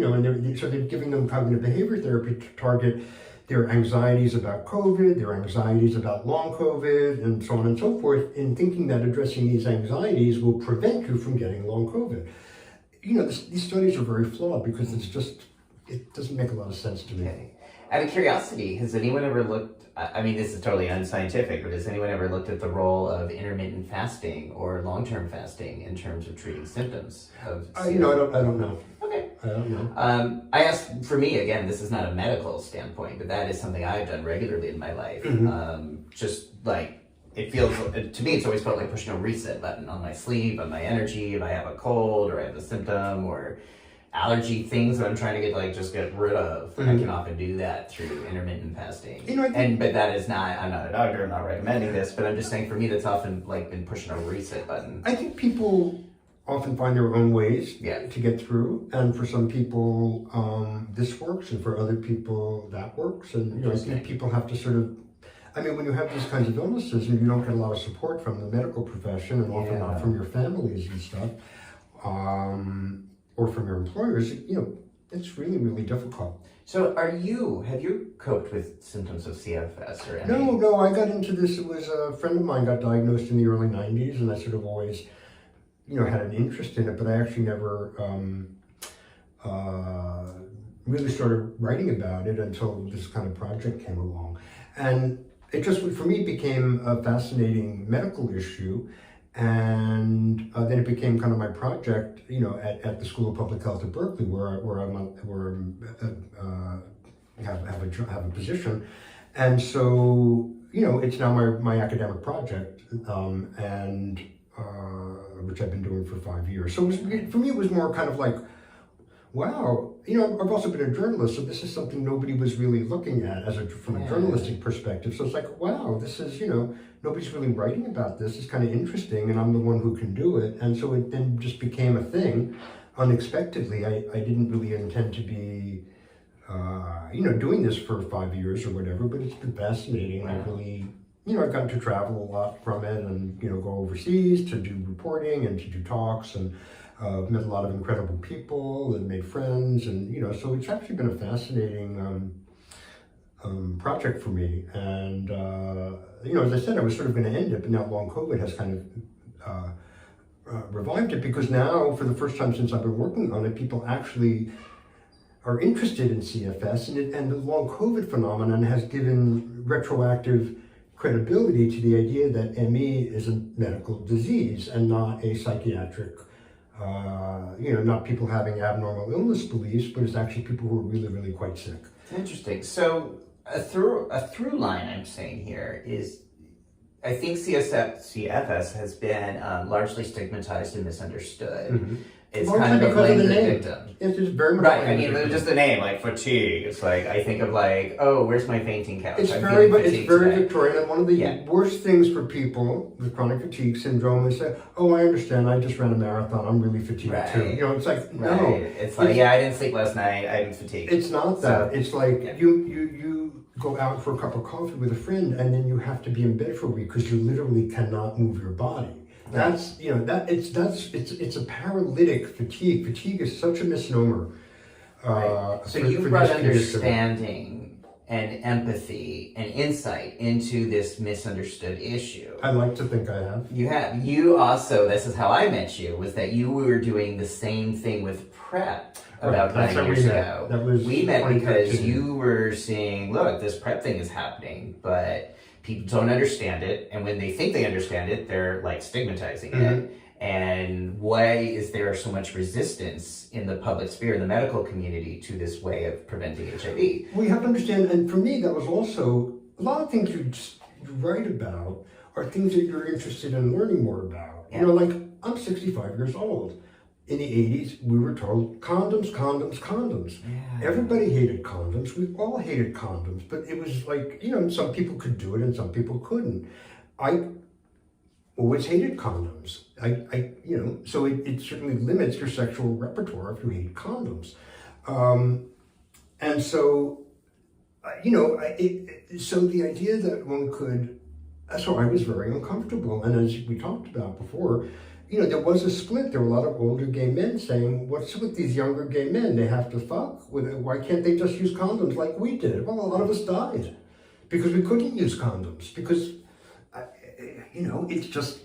so they're giving them cognitive behavior therapy to target their anxieties about COVID, their anxieties about long COVID, and so on and so forth, in thinking that addressing these anxieties will prevent you from getting long COVID. These studies are very flawed because it doesn't make a lot of sense to me. Okay. Out of curiosity, has anyone ever looked, this is totally unscientific, but has anyone ever looked at the role of intermittent fasting or long-term fasting in terms of treating symptoms of CFS? I don't know. Okay. I don't know. I asked, for me, again, this is not a medical standpoint, but that is something I've done regularly in my life. Just like, it feels, to me, it's always felt like pushing a reset button on my sleep, on my energy, if I have a cold or I have a symptom or allergy things that I'm trying to get rid of. I can often do that through intermittent fasting. But that is not, I'm not a doctor, I'm not recommending this, but I'm just saying for me that's often been pushing a reset button. I think people often find their own ways to get through, and for some people this works, and for other people that works, and I think people have to sort of, when you have these kinds of illnesses and you don't get a lot of support from the medical profession, and often not from your families and stuff, or from your employers, it's really, really difficult. So have you coped with symptoms of CFS or any? No, I got into this, it was a friend of mine got diagnosed in the early 90s, and I sort of always, had an interest in it, but I actually never really started writing about it until this kind of project came along. And it just, for me, became a fascinating medical issue. And then it became kind of my project, at the School of Public Health at Berkeley, where I have a position, and so it's now my academic project, and which I've been doing for 5 years. So for me, it was more kind of like, wow, I've also been a journalist, so this is something nobody was really looking at from a journalistic perspective. So it's like, wow, this is, nobody's really writing about this. It's kind of interesting, and I'm the one who can do it. And so it then just became a thing unexpectedly. I didn't really intend to be, doing this for 5 years or whatever, but it's been fascinating. I really, I've gotten to travel a lot from it, and, go overseas to do reporting and to do talks, and met a lot of incredible people and made friends, and so it's actually been a fascinating project for me. And as I said, I was sort of going to end it, but now long COVID has kind of revived it, because now, for the first time since I've been working on it, people actually are interested in CFS, and the long COVID phenomenon has given retroactive credibility to the idea that ME is a medical disease and not a psychiatric. Not people having abnormal illness beliefs, but it's actually people who are really, really quite sick. Interesting. So a through line I'm saying here is, I think CFS has been largely stigmatized and misunderstood. It's kind of a blame the victim. It's just very much right. Just the name, like fatigue. It's like, I think of where's my fainting couch? It's very Victorian, and one of the worst things for people with chronic fatigue syndrome is say, "Oh, I understand. I just ran a marathon. I'm really fatigued too." It's like no. It's like, I didn't sleep last night. I'm fatigued. It's not that. It's like you go out for a cup of coffee with a friend, and then you have to be in bed for a week because you literally cannot move your body. That's it's a paralytic fatigue. Fatigue is such a misnomer. So you brought understanding and empathy and insight into this misunderstood issue. I like to think I have. You have. You also, this is how I met you, was that you were doing the same thing with PrEP about 9 years ago. We met because you were saying, look, this PrEP thing is happening, but people don't understand it, and when they think they understand it, they're stigmatizing it. And why is there so much resistance in the public sphere, in the medical community, to this way of preventing HIV? Well, you have to understand, and for me, that was also, a lot of things you write about are things that you're interested in learning more about. I'm 65 years old. in the 80s, we were told condoms, condoms, condoms. Yeah. Everybody hated condoms. We all hated condoms, but it was like, some people could do it and some people couldn't. I always hated condoms. So it certainly limits your sexual repertoire if you hate condoms. And so, so the idea that one could, so I was very uncomfortable. And as we talked about before, there was a split. There were a lot of older gay men saying, what's with these younger gay men? They have to fuck. Why can't they just use condoms like we did? Well, a lot of us died because we couldn't use condoms because, it's just,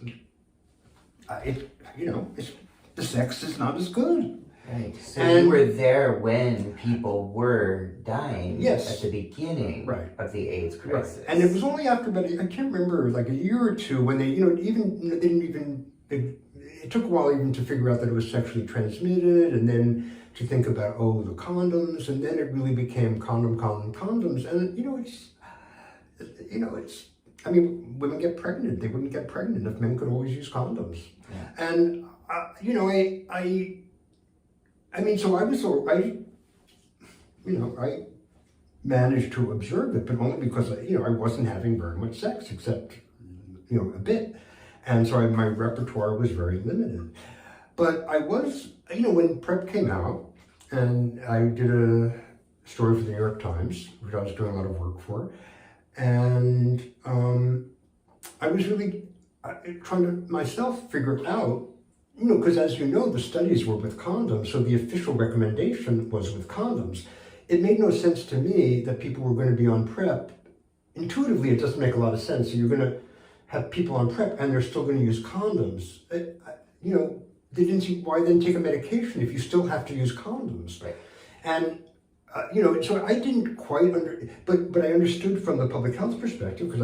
the sex is not as good. Right. So you were there when people were dying at the beginning of the AIDS crisis. Right. And it was only after about, I can't remember, like a year or two when they, it took a while even to figure out that it was sexually transmitted, and then to think about, the condoms, and then it really became condoms. And, women get pregnant. They wouldn't get pregnant if men could always use condoms. Yeah. And, I managed to observe it, but only because, I wasn't having very much sex, except, a bit. And so my repertoire was very limited. But I was, when PrEP came out, and I did a story for the New York Times, which I was doing a lot of work for, and I was really trying to myself figure out, because as you know, the studies were with condoms, so the official recommendation was with condoms. It made no sense to me that people were going to be on PrEP. Intuitively, it doesn't make a lot of sense. So you're going to have people on PrEP and they're still going to use condoms. They didn't see why then take a medication if you still have to use condoms. Right. And, so I didn't quite but I understood from the public health perspective, because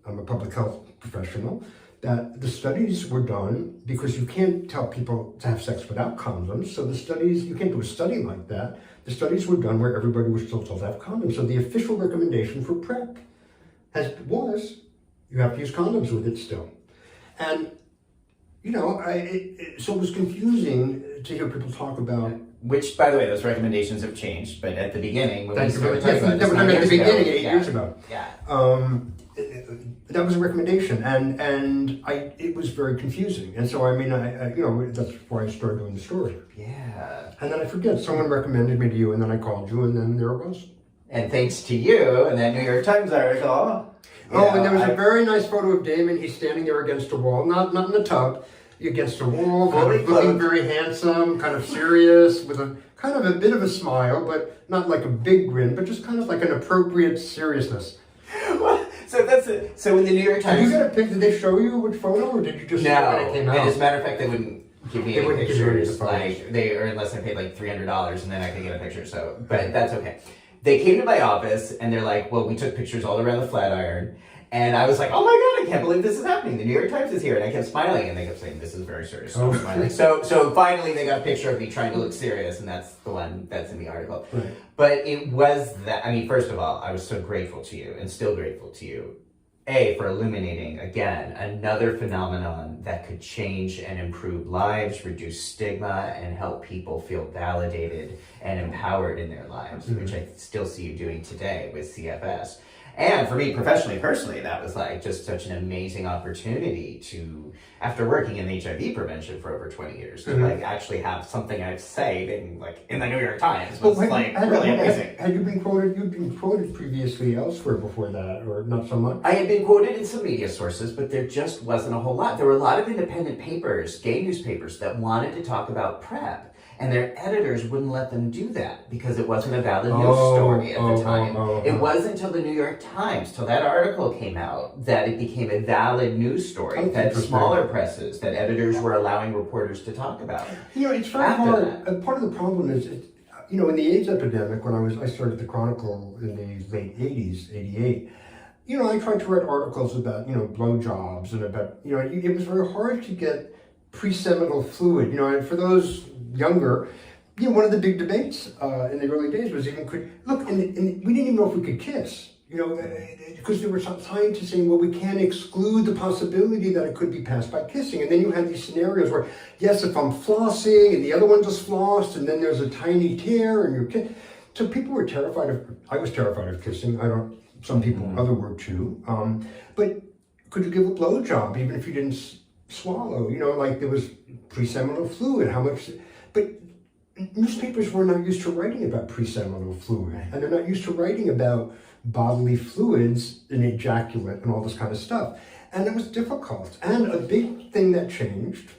I'm a public health professional, that the studies were done because you can't tell people to have sex without condoms. So the studies, you can't do a study like that. The studies were done where everybody was still told to have condoms. So the official recommendation for PrEP was you have to use condoms with it still. And, so it was confusing to hear people talk about. Which, by the way, those recommendations have changed, but at the beginning, when we started talking about this, at the beginning, 8 years ago. Yeah. That was a recommendation, and it was very confusing. And so, that's why I started doing the story. Yeah. And then I forget, someone recommended me to you, and then I called you, and then there it was. And thanks to you and that New York Times article. And there was a very nice photo of Damon. He's standing there against a wall, not in the tub, against a wall, looking very handsome, kind of serious, with a kind of a bit of a smile, but not like a big grin, but just kind of like an appropriate seriousness. So that's it. So in the New York Times, did you get a pic? Did they show you which photo, or did you just see it when it came out? And as a matter of fact, they wouldn't give me any pictures, or unless I paid like $300, and then I could get a picture. So, but that's okay. They came to my office and they're like, "Well, we took pictures all around the Flatiron." And I was like, "Oh my God, I can't believe this is happening. The New York Times is here." And I kept smiling, and they kept saying, "This is very serious." So I'm smiling. So finally, they got a picture of me trying to look serious, and that's the one that's in the article. Right. But it was that. First of all, I was so grateful to you, and still grateful to you, for illuminating again another phenomenon that could change and improve lives, reduce stigma, and help people feel validated and empowered in their lives, which I still see you doing today with CFS. And for me, professionally, personally, that was like just such an amazing opportunity to, after working in HIV prevention for over 20 years, to like actually have something I've said in the New York Times was really amazing. Had you been quoted? You'd been quoted previously elsewhere before that, or not so much? I had been quoted in some media sources, but there just wasn't a whole lot. There were a lot of independent papers, gay newspapers, that wanted to talk about PrEP. And their editors wouldn't let them do that because it wasn't a valid news story at the time. It wasn't until the New York Times, till that article came out, that it became a valid news story that smaller presses, that editors were allowing reporters to talk about. It's very hard. Part of the problem is, in the AIDS epidemic, when I started the Chronicle in the late 80s, 88, I tried to write articles about, blowjobs and about, it was very hard to get pre-seminal fluid, and for those younger, one of the big debates in the early days was we didn't even know if we could kiss. because there were some scientists saying, well, we can't exclude the possibility that it could be passed by kissing. And then you had these scenarios where, yes, if I'm flossing and the other one just flossed and then there's a tiny tear and you're so people were terrified I was terrified of kissing. Some people, other were too. But could you give a blowjob even if you didn't swallow? Like there was pre-seminal fluid, how much, but newspapers were not used to writing about pre-seminal fluid, and they're not used to writing about bodily fluids and ejaculate and all this kind of stuff. And it was difficult. And a big thing that changed,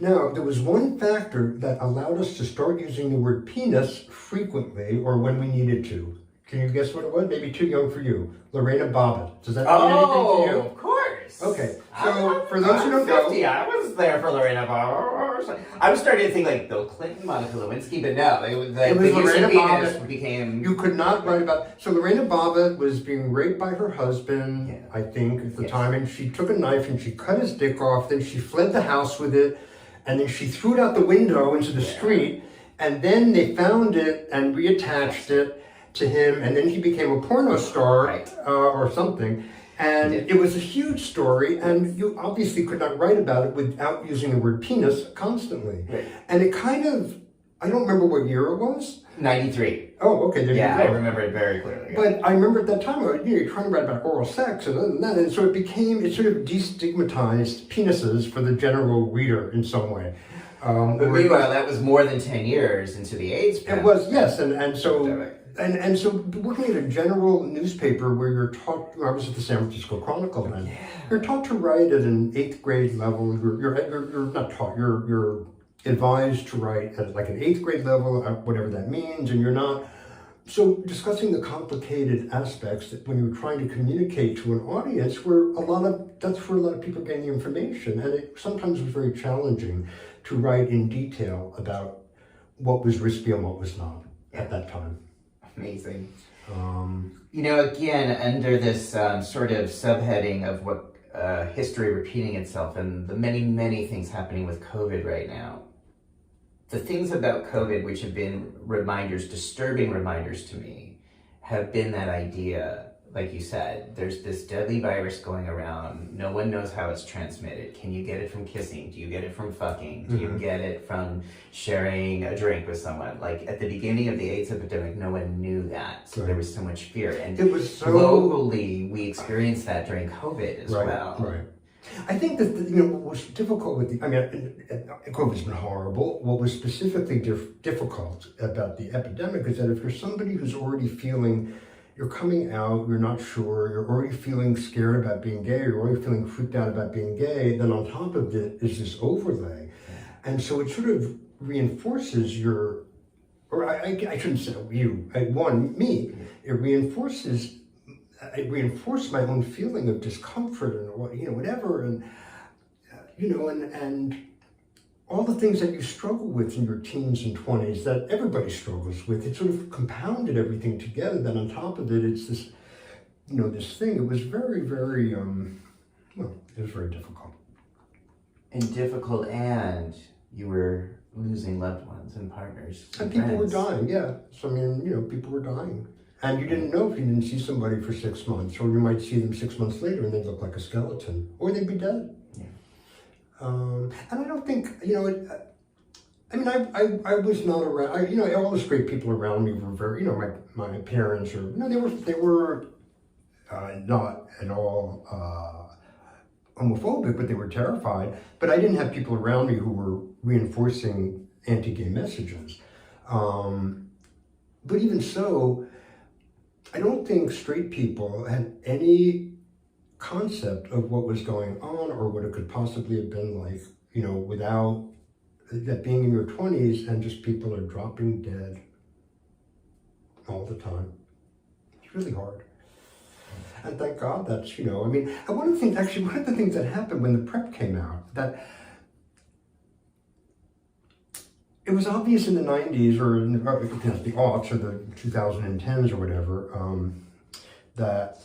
now there was one factor that allowed us to start using the word penis frequently or when we needed to. Can you guess what it was? Maybe too young for you. Lorena Bobbitt. Does that mean anything to you? Of course. Okay. So for those who don't know, I was there for Lorena Bobbitt. I was starting to think like Bill Clinton, Monica Lewinsky, but no, it was the Lorena Bobbitt became. You could not write about. So Lorena Bobbitt was being raped by her husband, yeah. I think, at the time, and she took a knife and she cut his dick off. Then she fled the house with it, and then she threw it out the window into the street. And then they found it and reattached it to him, and then he became a porno star or something. And it was a huge story, and you obviously could not write about it without using the word penis constantly. Right. And it kind of, I don't remember what year it was. 93. Oh, okay, there you go. I remember it very clearly. But I remember at that time, you're trying to write about oral sex and other than that, and so it sort of destigmatized penises for the general reader in some way. But meanwhile, that was more than 10 years into the AIDS pandemic. It was, yes, and so... And so working at a general newspaper where you're taught, I was at the San Francisco Chronicle then, you're taught to write at an 8th grade level, you're not taught, you're advised to write at like an 8th grade level, whatever that means, and you're not, so discussing the complicated aspects that when you're trying to communicate to an audience that's where a lot of people gain the information, and it sometimes was very challenging to write in detail about what was risky and what was not at that time. Amazing. Again, under this sort of subheading of what history repeating itself and the many, many things happening with COVID right now, the things about COVID which have been disturbing reminders to me, have been that idea, like you said, there's this deadly virus going around. No one knows how it's transmitted. Can you get it from kissing? Do you get it from fucking? Do you get it from sharing a drink with someone? Like at the beginning of the AIDS epidemic, no one knew that. So there was so much fear. And it was so... globally, we experienced that during COVID as well. Right. I think that, what was difficult with COVID's been horrible. What was specifically difficult about the epidemic is that if you're somebody who's already feeling you're coming out, you're not sure, you're already feeling scared about being gay, you're already feeling freaked out about being gay, then on top of it is this overlay. And so it sort of reinforces I shouldn't say me, it reinforced my own feeling of discomfort and whatever, and and all the things that you struggle with in your teens and 20s that everybody struggles with, it sort of compounded everything together. Then on top of it, it's this, this thing. It was very, very, it was very difficult. And you were losing loved ones and partners. And people were dying, yeah. So, people were dying. And you didn't know if you didn't see somebody for 6 months, or you might see them 6 months later and they'd look like a skeleton, or they'd be dead. Yeah. And I don't think, I was not around, all the straight people around me were very, my parents they were not at all homophobic, but they were terrified. But I didn't have people around me who were reinforcing anti-gay messages. But even so, I don't think straight people had any concept of what was going on or what it could possibly have been like, without that being in your 20s and just people are dropping dead all the time. It's really hard. And thank God that's, one of the things that happened when the PrEP came out, that it was obvious in the 90s or in the aughts or the 2010s or whatever, that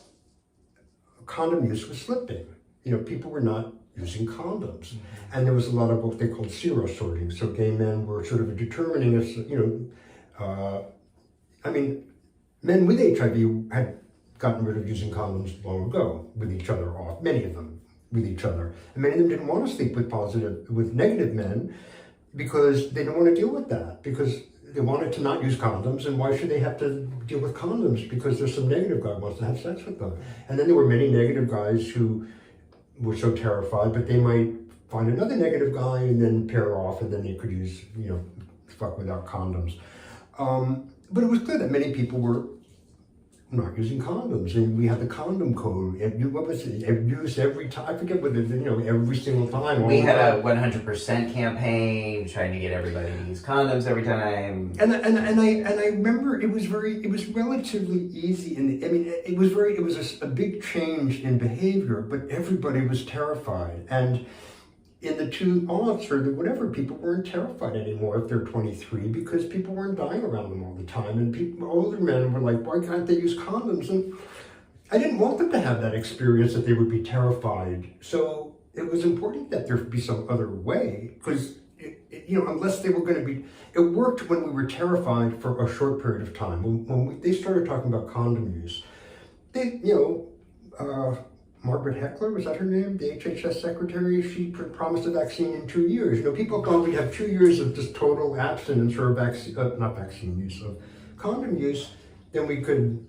condom use was slipping. People were not using condoms. And there was a lot of what they called serosorting. So gay men were sort of determining if, men with HIV had gotten rid of using condoms long ago with each other off, many of them with each other. And many of them didn't want to sleep with negative men because they didn't want to deal with that, because they wanted to not use condoms, and why should they have to deal with condoms because there's some negative guy who wants to have sex with them. And then there were many negative guys who were so terrified, but they might find another negative guy and then pair off, and then they could use, fuck without condoms. But it was clear that many people were not using condoms, and we had the condom code. What was it? Use every time. I forget what it, every single time. We had a 100% campaign trying to get everybody to use condoms every time. And I remember it was relatively easy, and it was a big change in behavior, but everybody was terrified. And in the 2000s or whatever, people weren't terrified anymore if they're 23 because people weren't dying around them all the time. And older men were like, why can't they use condoms? And I didn't want them to have that experience that they would be terrified. So it was important that there be some other way, because, unless they were going to be, it worked when we were terrified for a short period of time. When they started talking about condom use, Margaret Heckler, was that her name? The HHS secretary, she promised a vaccine in 2 years. People thought we'd have 2 years of just total abstinence or of condom use, then we could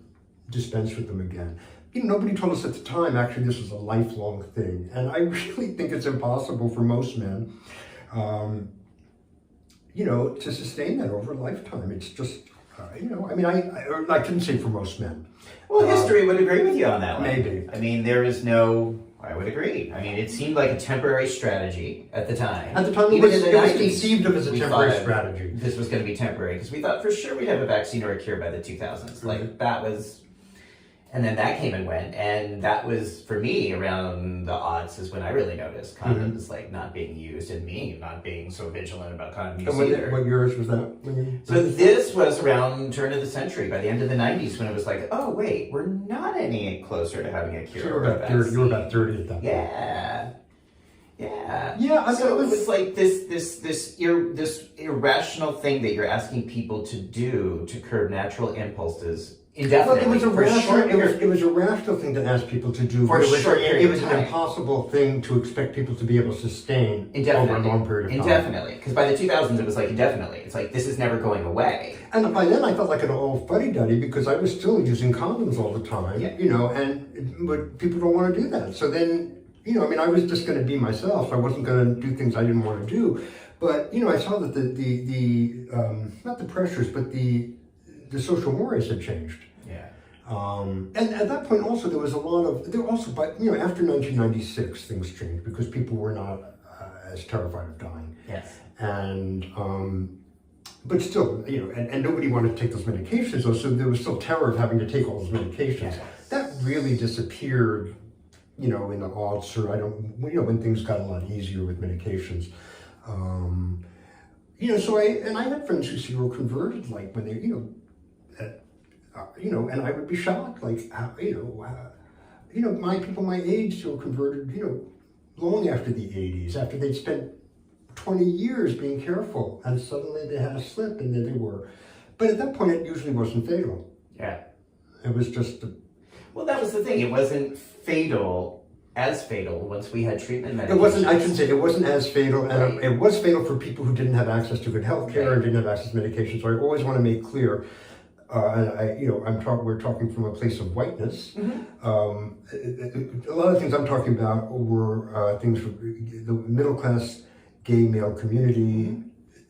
dispense with them again. Nobody told us at the time, actually, this was a lifelong thing. And I really think it's impossible for most men, to sustain that over a lifetime. It's just, I couldn't say for most men. Well, history would agree with you on that one. Maybe. I would agree. It seemed like a temporary strategy at the time. At the time, it was conceived of as a temporary strategy. This was going to be temporary because we thought for sure we'd have a vaccine or a cure by the 2000s. That was, and then that came and went, and that was, for me, around the aughts is when I really noticed condoms not being used, and me not being so vigilant about condom use either. What years was that? So this was around turn of the century, by the end of the 90s, when it was like, oh wait, we're not any closer to having a cure. So you were about 30 at that point. Yeah. So it was like this irrational thing that you're asking people to do to curb natural impulses indefinitely. Well, it was a rational thing to ask people to do. It was an impossible thing to expect people to be able to sustain over a long period of time. Indefinitely. Because by the 2000s, it was like indefinitely. It's like, this is never going away. And by then, I felt like an old fuddy-duddy because I was still using condoms all the time, but people don't want to do that. So then, I was just going to be myself. I wasn't going to do things I didn't want to do. But, I saw that the not the pressures, but the social mores had changed. And at that point also but after 1996 things changed because people were not as terrified of dying. Yes. And, but still, and nobody wanted to take those medications, so there was still terror of having to take all those medications. Yes. That really disappeared, in the aughts, or when things got a lot easier with medications. So I had friends who seroconverted, like when they, and I would be shocked, my people my age seroconverted, long after the 80s, after they'd spent 20 years being careful, and suddenly they had a slip, and there they were. But at that point, it usually wasn't fatal. Yeah. It was just Well, that was the thing. It wasn't as fatal once we had treatment medications. It wasn't as fatal, and it was fatal for people who didn't have access to good health care and didn't have access to medication. So I always want to make clear, we're talking from a place of whiteness. A lot of things I'm talking about were things for the middle class gay male community.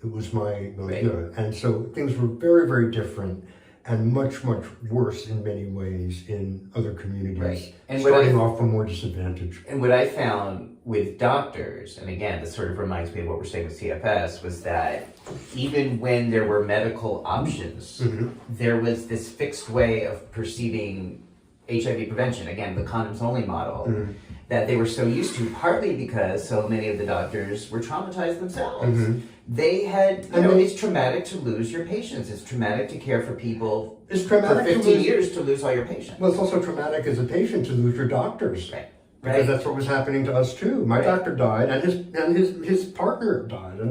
It was my milieu, and so things were very, very different and much, much worse in many ways in other communities, and starting off from more disadvantage. And what I found with doctors, and again, this sort of reminds me of what we're saying with CFS, was that even when there were medical options, there was this fixed way of perceiving HIV prevention, again, the condoms only model, that they were so used to, partly because so many of the doctors were traumatized themselves. They had, it's traumatic to lose your patients. It's traumatic to care for people for 15 years to lose all your patients. Well, it's also traumatic as a patient to lose your doctors. Right. Because that's what was happening to us too. My doctor died, and his partner died, and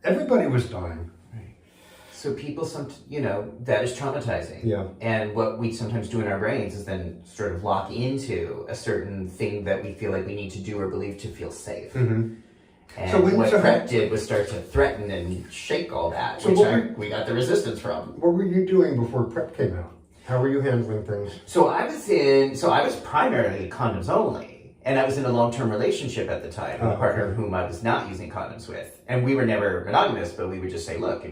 everybody was dying. So people, that is traumatizing. Yeah. And what we sometimes do in our brains is then sort of lock into a certain thing that we feel like we need to do or believe to feel safe. Mm-hmm. And what PrEP did was start to threaten and shake all that, we got the resistance from. What were you doing before PrEP came out? How were you handling things? So I was primarily condoms only, and I was in a long-term relationship at the time with a partner whom I was not using condoms with. And we were never monogamous, but we would just say, look,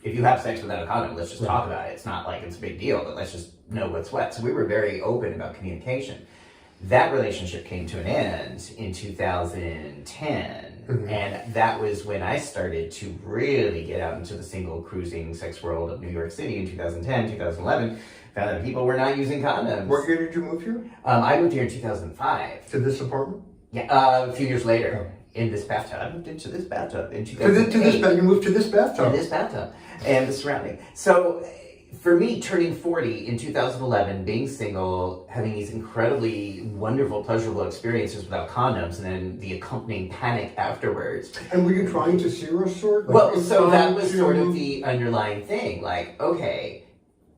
if you have sex without a condom, let's just talk about it. It's not like it's a big deal, but let's just know what's what. So we were very open about communication. That relationship came to an end in 2010. And that was when I started to really get out into the single cruising sex world of New York City in 2010, 2011. Found that people were not using condoms. What year did you move here? I moved here in 2005. To this apartment? Yeah, a few years later. In this bathtub. I moved into this bathtub in 2008. You moved to this bathtub? In this bathtub. And the surrounding. So, for me, turning 40 in 2011, being single, having these incredibly wonderful, pleasurable experiences without condoms, and then the accompanying panic afterwards. And were you trying to zero sort? So that was sort of the underlying thing. Like, okay,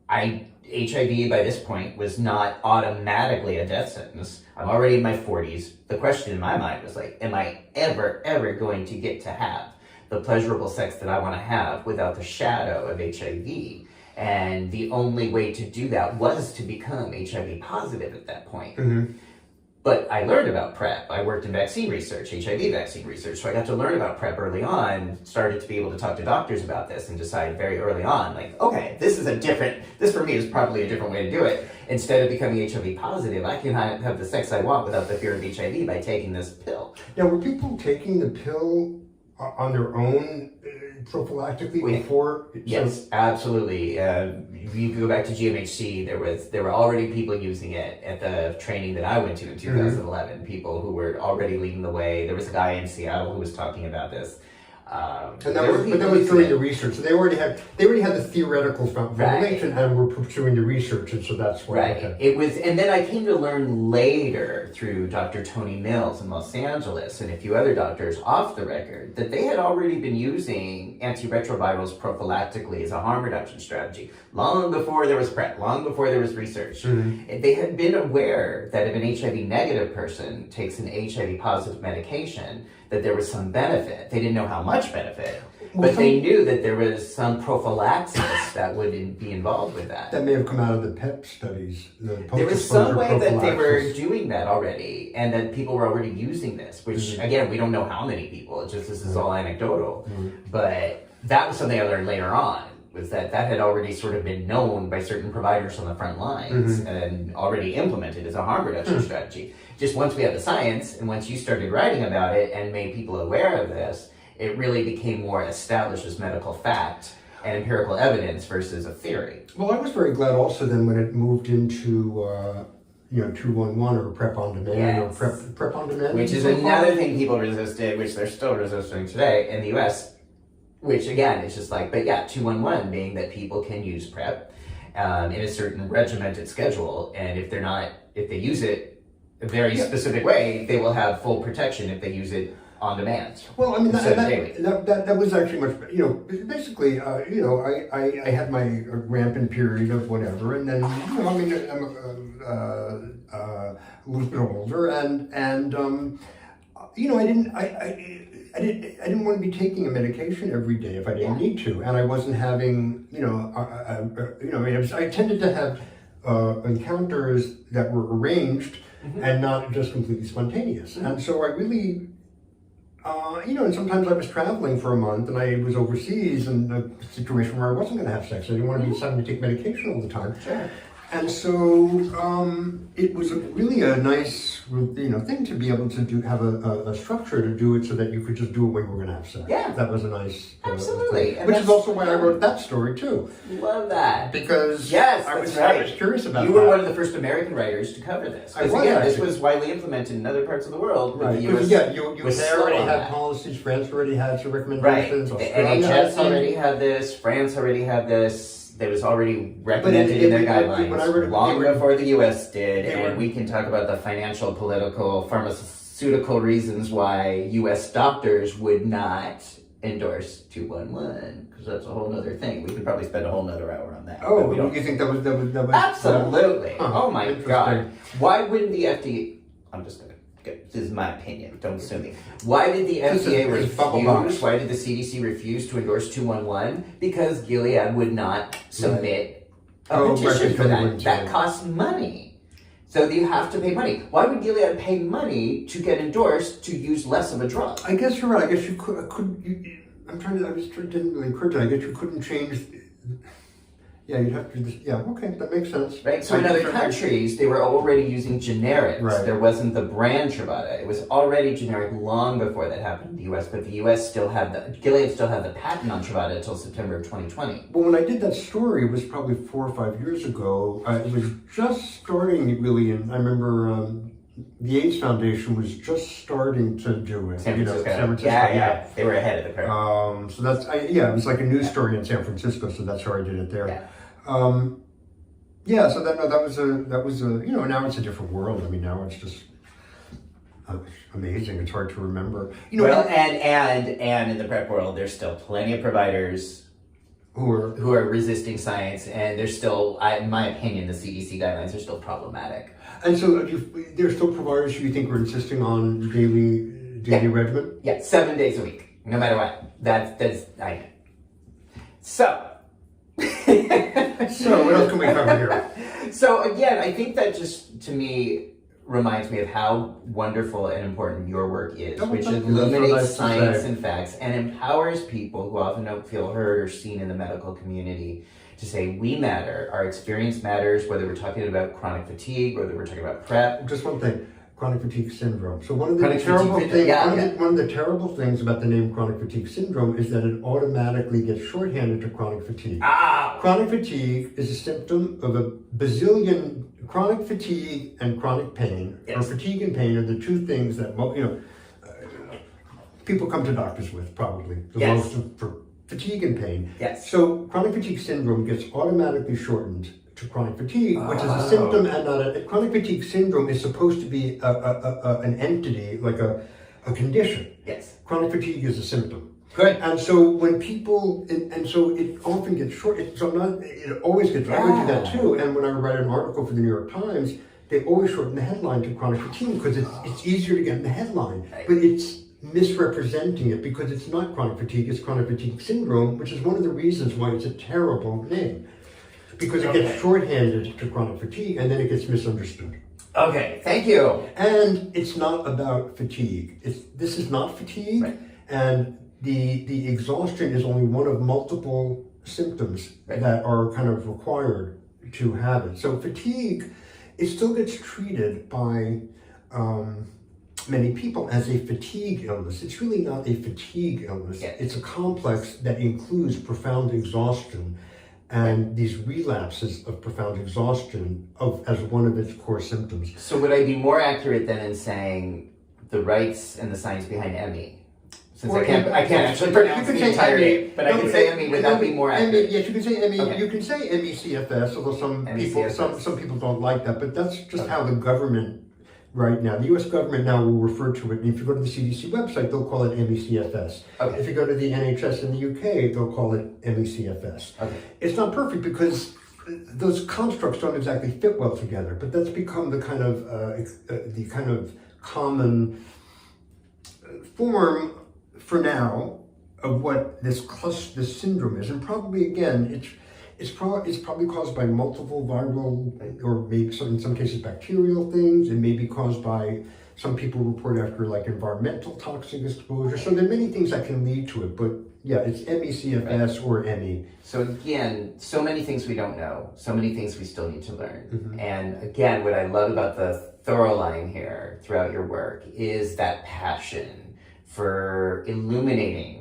HIV by this point was not automatically a death sentence. I'm already in my 40s. The question in my mind was like, am I ever going to get to have the pleasurable sex that I want to have without the shadow of HIV? And the only way to do that was to become HIV positive at that point. Mm-hmm. But I learned about PrEP. I worked in vaccine research, HIV vaccine research, so I got to learn about PrEP early on, started to be able to talk to doctors about this and decide very early on, like, okay, this for me is probably a different way to do it. Instead of becoming HIV positive, I can have the sex I want without the fear of HIV by taking this pill. Now, were people taking the pill on their own prophylactically before? Yes, absolutely. If you go back to GMHC, there were already people using it at the training that I went to in 2011. People who were already leading the way. There was a guy in Seattle who was talking about this. That was during the research. So they already had the theoretical foundation and were pursuing the research, and so that's why. Right. It was, and then I came to learn later through Dr. Tony Mills in Los Angeles and a few other doctors off the record that they had already been using antiretrovirals prophylactically as a harm reduction strategy long before there was PrEP, long before there was research. Mm-hmm. They had been aware that if an HIV negative person takes an HIV positive medication, that there was some benefit. They didn't know how much benefit, but they knew that there was some prophylaxis that would be involved with that. That may have come out of the PEP studies. There was some way that they were doing that already, and that people were already using this, which, again, we don't know how many people. It's just, this is all anecdotal. But that was something I learned later on, was that had already sort of been known by certain providers on the front lines and already implemented as a harm reduction strategy. Just once we had the science, and once you started writing about it and made people aware of this, it really became more established as medical fact and empirical evidence versus a theory. Well, I was very glad also then when it moved into 211 or PrEP on demand or PrEP on demand. Which is another thing people resisted, which they're still resisting today in the US, which again is just like, but yeah, 211 being that people can use PrEP in a certain regimented schedule, and if they use it a very specific way, they will have full protection if they use it on demand. Well, I mean, that was actually much, basically, I had my rampant period of whatever, and then, I'm a little bit older, and I didn't want to be taking a medication every day if I didn't need to, and I wasn't having, I tended to have encounters that were arranged and not just completely spontaneous. And so I really, and sometimes I was traveling for a month and I was overseas in a situation where I wasn't going to have sex. I didn't want to be having to take medication all the time. Sure. And so it was really a nice, thing to be able to have a structure to do it so that you could just do it when you were going to have sex. Yeah. That was a nice absolutely. Which is also why I wrote that story too. Love that. Because I was curious about You were one of the first American writers to cover this. This was widely implemented in other parts of the world. Right. The US they already had policies. France already had some recommendations. Right. The NHS already had this. France already had this. That was already recommended in their guidelines long before the US did, and we can talk about the financial, political, pharmaceutical reasons why US doctors would not endorse 211 because that's a whole nother thing. We could probably spend a whole nother hour on that. Oh, but we don't. you think that was Absolutely. Huh, Oh my God. Why wouldn't the FDA? I'm just gonna. This is my opinion. Don't sue me. Why did the FDA refuse? Why did the CDC refuse to endorse 211? Because Gilead would not submit a petition for that. That costs money. So you have to pay money. Why would Gilead pay money to get endorsed to use less of a drug? I guess you're right. I guess you couldn't. Didn't really occur to me. I guess you couldn't change. Yeah, you'd have to do this. Yeah, okay, that makes sense. Right. So in other countries, they were already using generics. Right. There wasn't the brand Truvada. It was already generic long before that happened in the U.S. But the U.S. Gilead still had the patent on Truvada until September of 2020. Well, when I did that story, it was probably 4 or 5 years ago. It was just starting really, and I remember the AIDS Foundation was just starting to do it. San Francisco. San Francisco. Yeah. They were ahead of the curve. So that's it was like a news story in San Francisco. So that's how I did it there. Yeah. So that was a now it's a different world. I mean, now it's just amazing. It's hard to remember. And in the PrEP world, there's still plenty of providers who are resisting science, and there's still, in my opinion, the CDC guidelines are still problematic. And so, there's still providers who you think are insisting on daily regimen? Yeah, 7 days a week, no matter what. That's I know. So. So what else can we cover here? So again, I think that just to me reminds me of how wonderful and important your work is, which illuminates science and facts and empowers people who often don't feel heard or seen in the medical community to say we matter, our experience matters, whether we're talking about chronic fatigue, whether we're talking about PrEP. Just one thing. Chronic fatigue syndrome. So one of the terrible things about the name chronic fatigue syndrome is that it automatically gets shorthanded to chronic fatigue. Chronic fatigue is a symptom of a bazillion. Chronic fatigue and chronic pain, or fatigue and pain, are the two things that people come to doctors with probably the most for fatigue and pain. Yes. So chronic fatigue syndrome gets automatically shortened to chronic fatigue, which is a symptom and not a chronic fatigue syndrome is supposed to be an entity, like a condition. Yes. Chronic fatigue is a symptom. Good. And so when people, and so it often gets short, it always gets, I would do that too. And when I write an article for the New York Times, they always shorten the headline to chronic fatigue because it's easier to get in the headline. Right. But it's misrepresenting it because it's not chronic fatigue, it's chronic fatigue syndrome, which is one of the reasons why it's a terrible name. Because it gets shorthanded to chronic fatigue and then it gets misunderstood. Okay, thank you. And it's not about fatigue. This is not fatigue, right. And the exhaustion is only one of multiple symptoms that are kind of required to have it. So fatigue, it still gets treated by many people as a fatigue illness. It's really not a fatigue illness. Yeah. It's a complex that includes profound exhaustion and these relapses of profound exhaustion as one of its core symptoms. So would I be more accurate then in saying the rights and the science behind ME? Since I can't actually pronounce the entire name, but I can say ME. Would that be more accurate? Yes, you can say ME. Okay. You can say MECFS, although some people don't like that. But that's just how the government right now, the U.S. government now will refer to it. And if you go to the CDC website, they'll call it MECFS. Okay. If you go to the NHS in the UK, they'll call it MECFS. Okay. It's not perfect because those constructs don't exactly fit well together. But that's become the kind of common form for now of what this syndrome is, and probably again it's probably caused by multiple viral or maybe in some cases bacterial things. It may be caused by, some people report after like environmental toxic exposure. So there are many things that can lead to it, but yeah, it's MECFS or ME. So again, so many things we don't know, so many things we still need to learn. Mm-hmm. And again, what I love about the thorough line here throughout your work is that passion for illuminating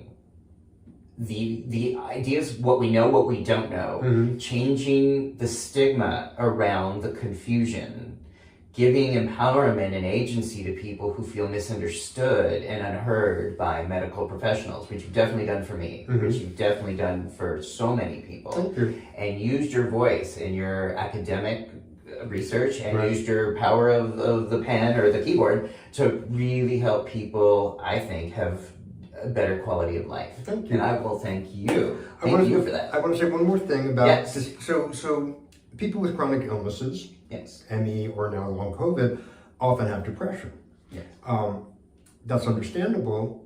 the ideas, what we know, what we don't know, mm-hmm. changing the stigma around the confusion, giving empowerment and agency to people who feel misunderstood and unheard by medical professionals, which you've definitely done for me, mm-hmm. which you've definitely done for so many people. Thank you. And used your voice and your academic research and used your power of the pen or the keyboard to really help people, I think, have a better quality of life. Thank you. And I will thank you. Thank you for that. I want to say one more thing about Yes. this. So people with chronic illnesses, Yes. ME or now long COVID, often have depression. Yes. That's understandable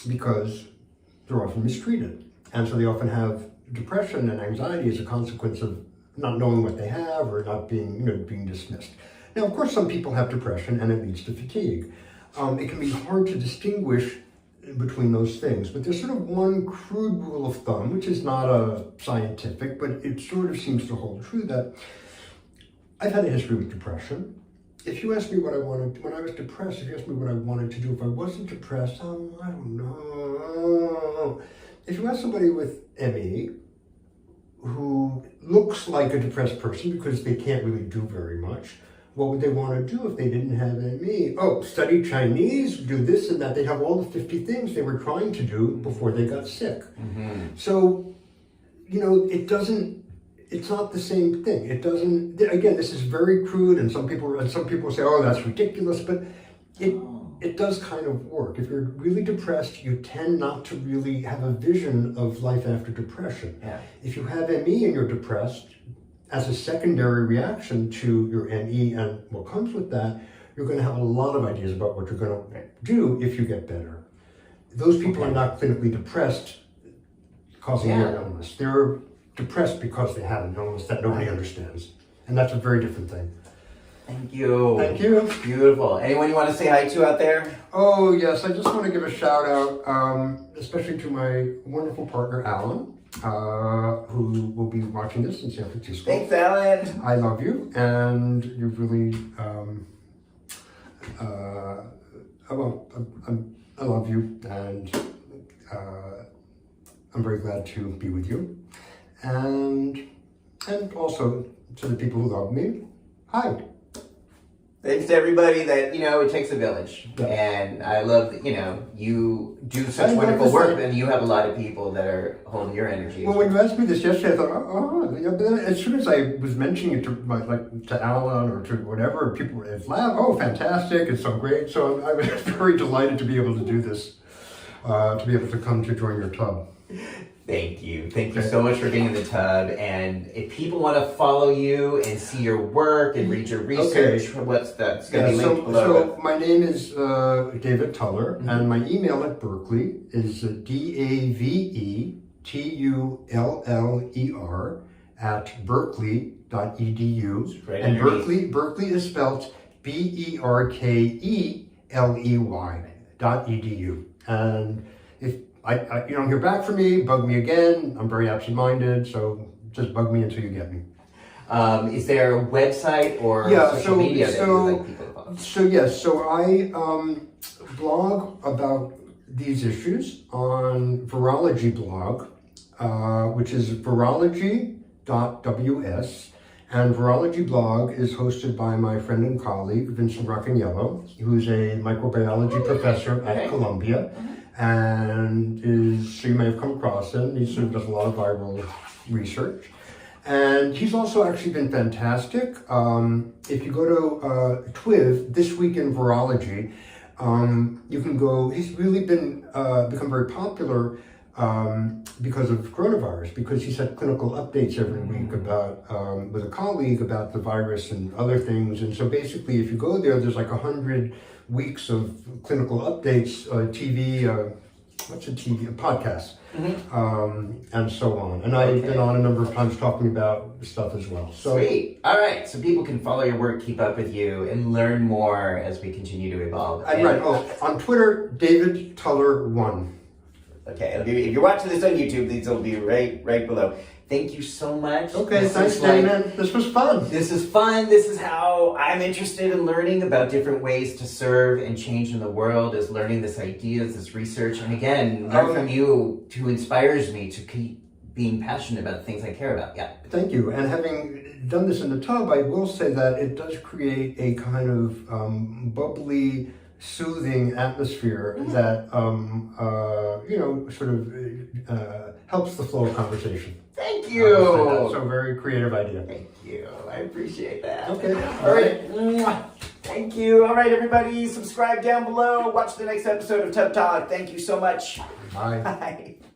because they're often mistreated. And so they often have depression and anxiety as a consequence of not knowing what they have or not being, being dismissed. Now, of course, some people have depression and it leads to fatigue. It can be hard to distinguish between those things, but there's sort of one crude rule of thumb, which is not scientific, but it sort of seems to hold true, that I've had a history with depression. If you asked me what I wanted, when I was depressed, if you asked me what I wanted to do if I wasn't depressed, I don't know. If you ask somebody with ME who looks like a depressed person because they can't really do very much, what would they want to do if they didn't have ME? Oh, study Chinese, do this and that. They'd have all the 50 things they were trying to do before they got sick. Mm-hmm. So, it's not the same thing. It doesn't, again, this is very crude and some people say, oh, that's ridiculous, but it does kind of work. If you're really depressed, you tend not to really have a vision of life after depression. Yeah. If you have ME and you're depressed, as a secondary reaction to your ME and what comes with that, you're going to have a lot of ideas about what you're going to do if you get better. Those people are not clinically depressed causing their illness. They're depressed because they have an illness that nobody understands. And that's a very different thing. Thank you. Thank you. Beautiful. Anyone you want to say hi to out there? Oh, yes. I just want to give a shout out, especially to my wonderful partner, Alan. Who will be watching this in San Francisco. Thanks, Alan. I love you, and you've really, I love you, and I'm very glad to be with you, and also to the people who love me, hi. Thanks to everybody that, it takes a village. Yeah. And I love that, you do such wonderful work and you have a lot of people that are holding your energy. Well, when you asked me this yesterday, I thought, but then as soon as I was mentioning it to Alan or to whatever, people would laugh, oh, fantastic, it's so great. So I was very delighted to be able to do this, to be able to come to join your tub. Thank you. Thank you so much for being in the tub. And if people want to follow you and see your work and read your research, what's that? It's going to be linked below. So my name is David Tuller, and my email at Berkeley is DAVETULLER @berkeley.edu. Right, and Berkeley is spelled BERKELEY.edu. And if you don't hear back from me, bug me again. I'm very absent-minded, so just bug me until you get me. Is there a website or social media that you would like people to follow? So I blog about these issues on Virology blog, which is virology.ws. And Virology blog is hosted by my friend and colleague, Vincent Racaniello, who's a microbiology professor at Columbia. And so you may have come across him. He sort of does a lot of viral research. And he's also actually been fantastic. If you go to TWIV, This Week in Virology, you can go, he's really become very popular because of coronavirus, because he's had clinical updates every week about, with a colleague about the virus and other things. And so basically, if you go there, there's like 100 weeks of clinical updates, TV, podcast, and so on. And I've been on a number of times talking about stuff as well. So, sweet. All right. So people can follow your work, keep up with you, and learn more as we continue to evolve. Right. On Twitter, David Tuller 1. Okay. If you're watching this on YouTube, these will be right below. Thank you so much. Okay, thanks, Damon. This was fun. This is fun. This is how I'm interested in learning about different ways to serve and change in the world, is learning this ideas, this research. And again, learn from you, who inspires me to keep being passionate about the things I care about. Yeah. Thank you. And having done this in the tub, I will say that it does create a kind of bubbly, soothing atmosphere that, sort of helps the flow of conversation. Thank you. That's a very creative idea. Thank you. I appreciate that. Okay. All right. Thank you. All right, everybody, subscribe down below. Watch the next episode of Tub Talk. Thank you so much. Bye. Bye.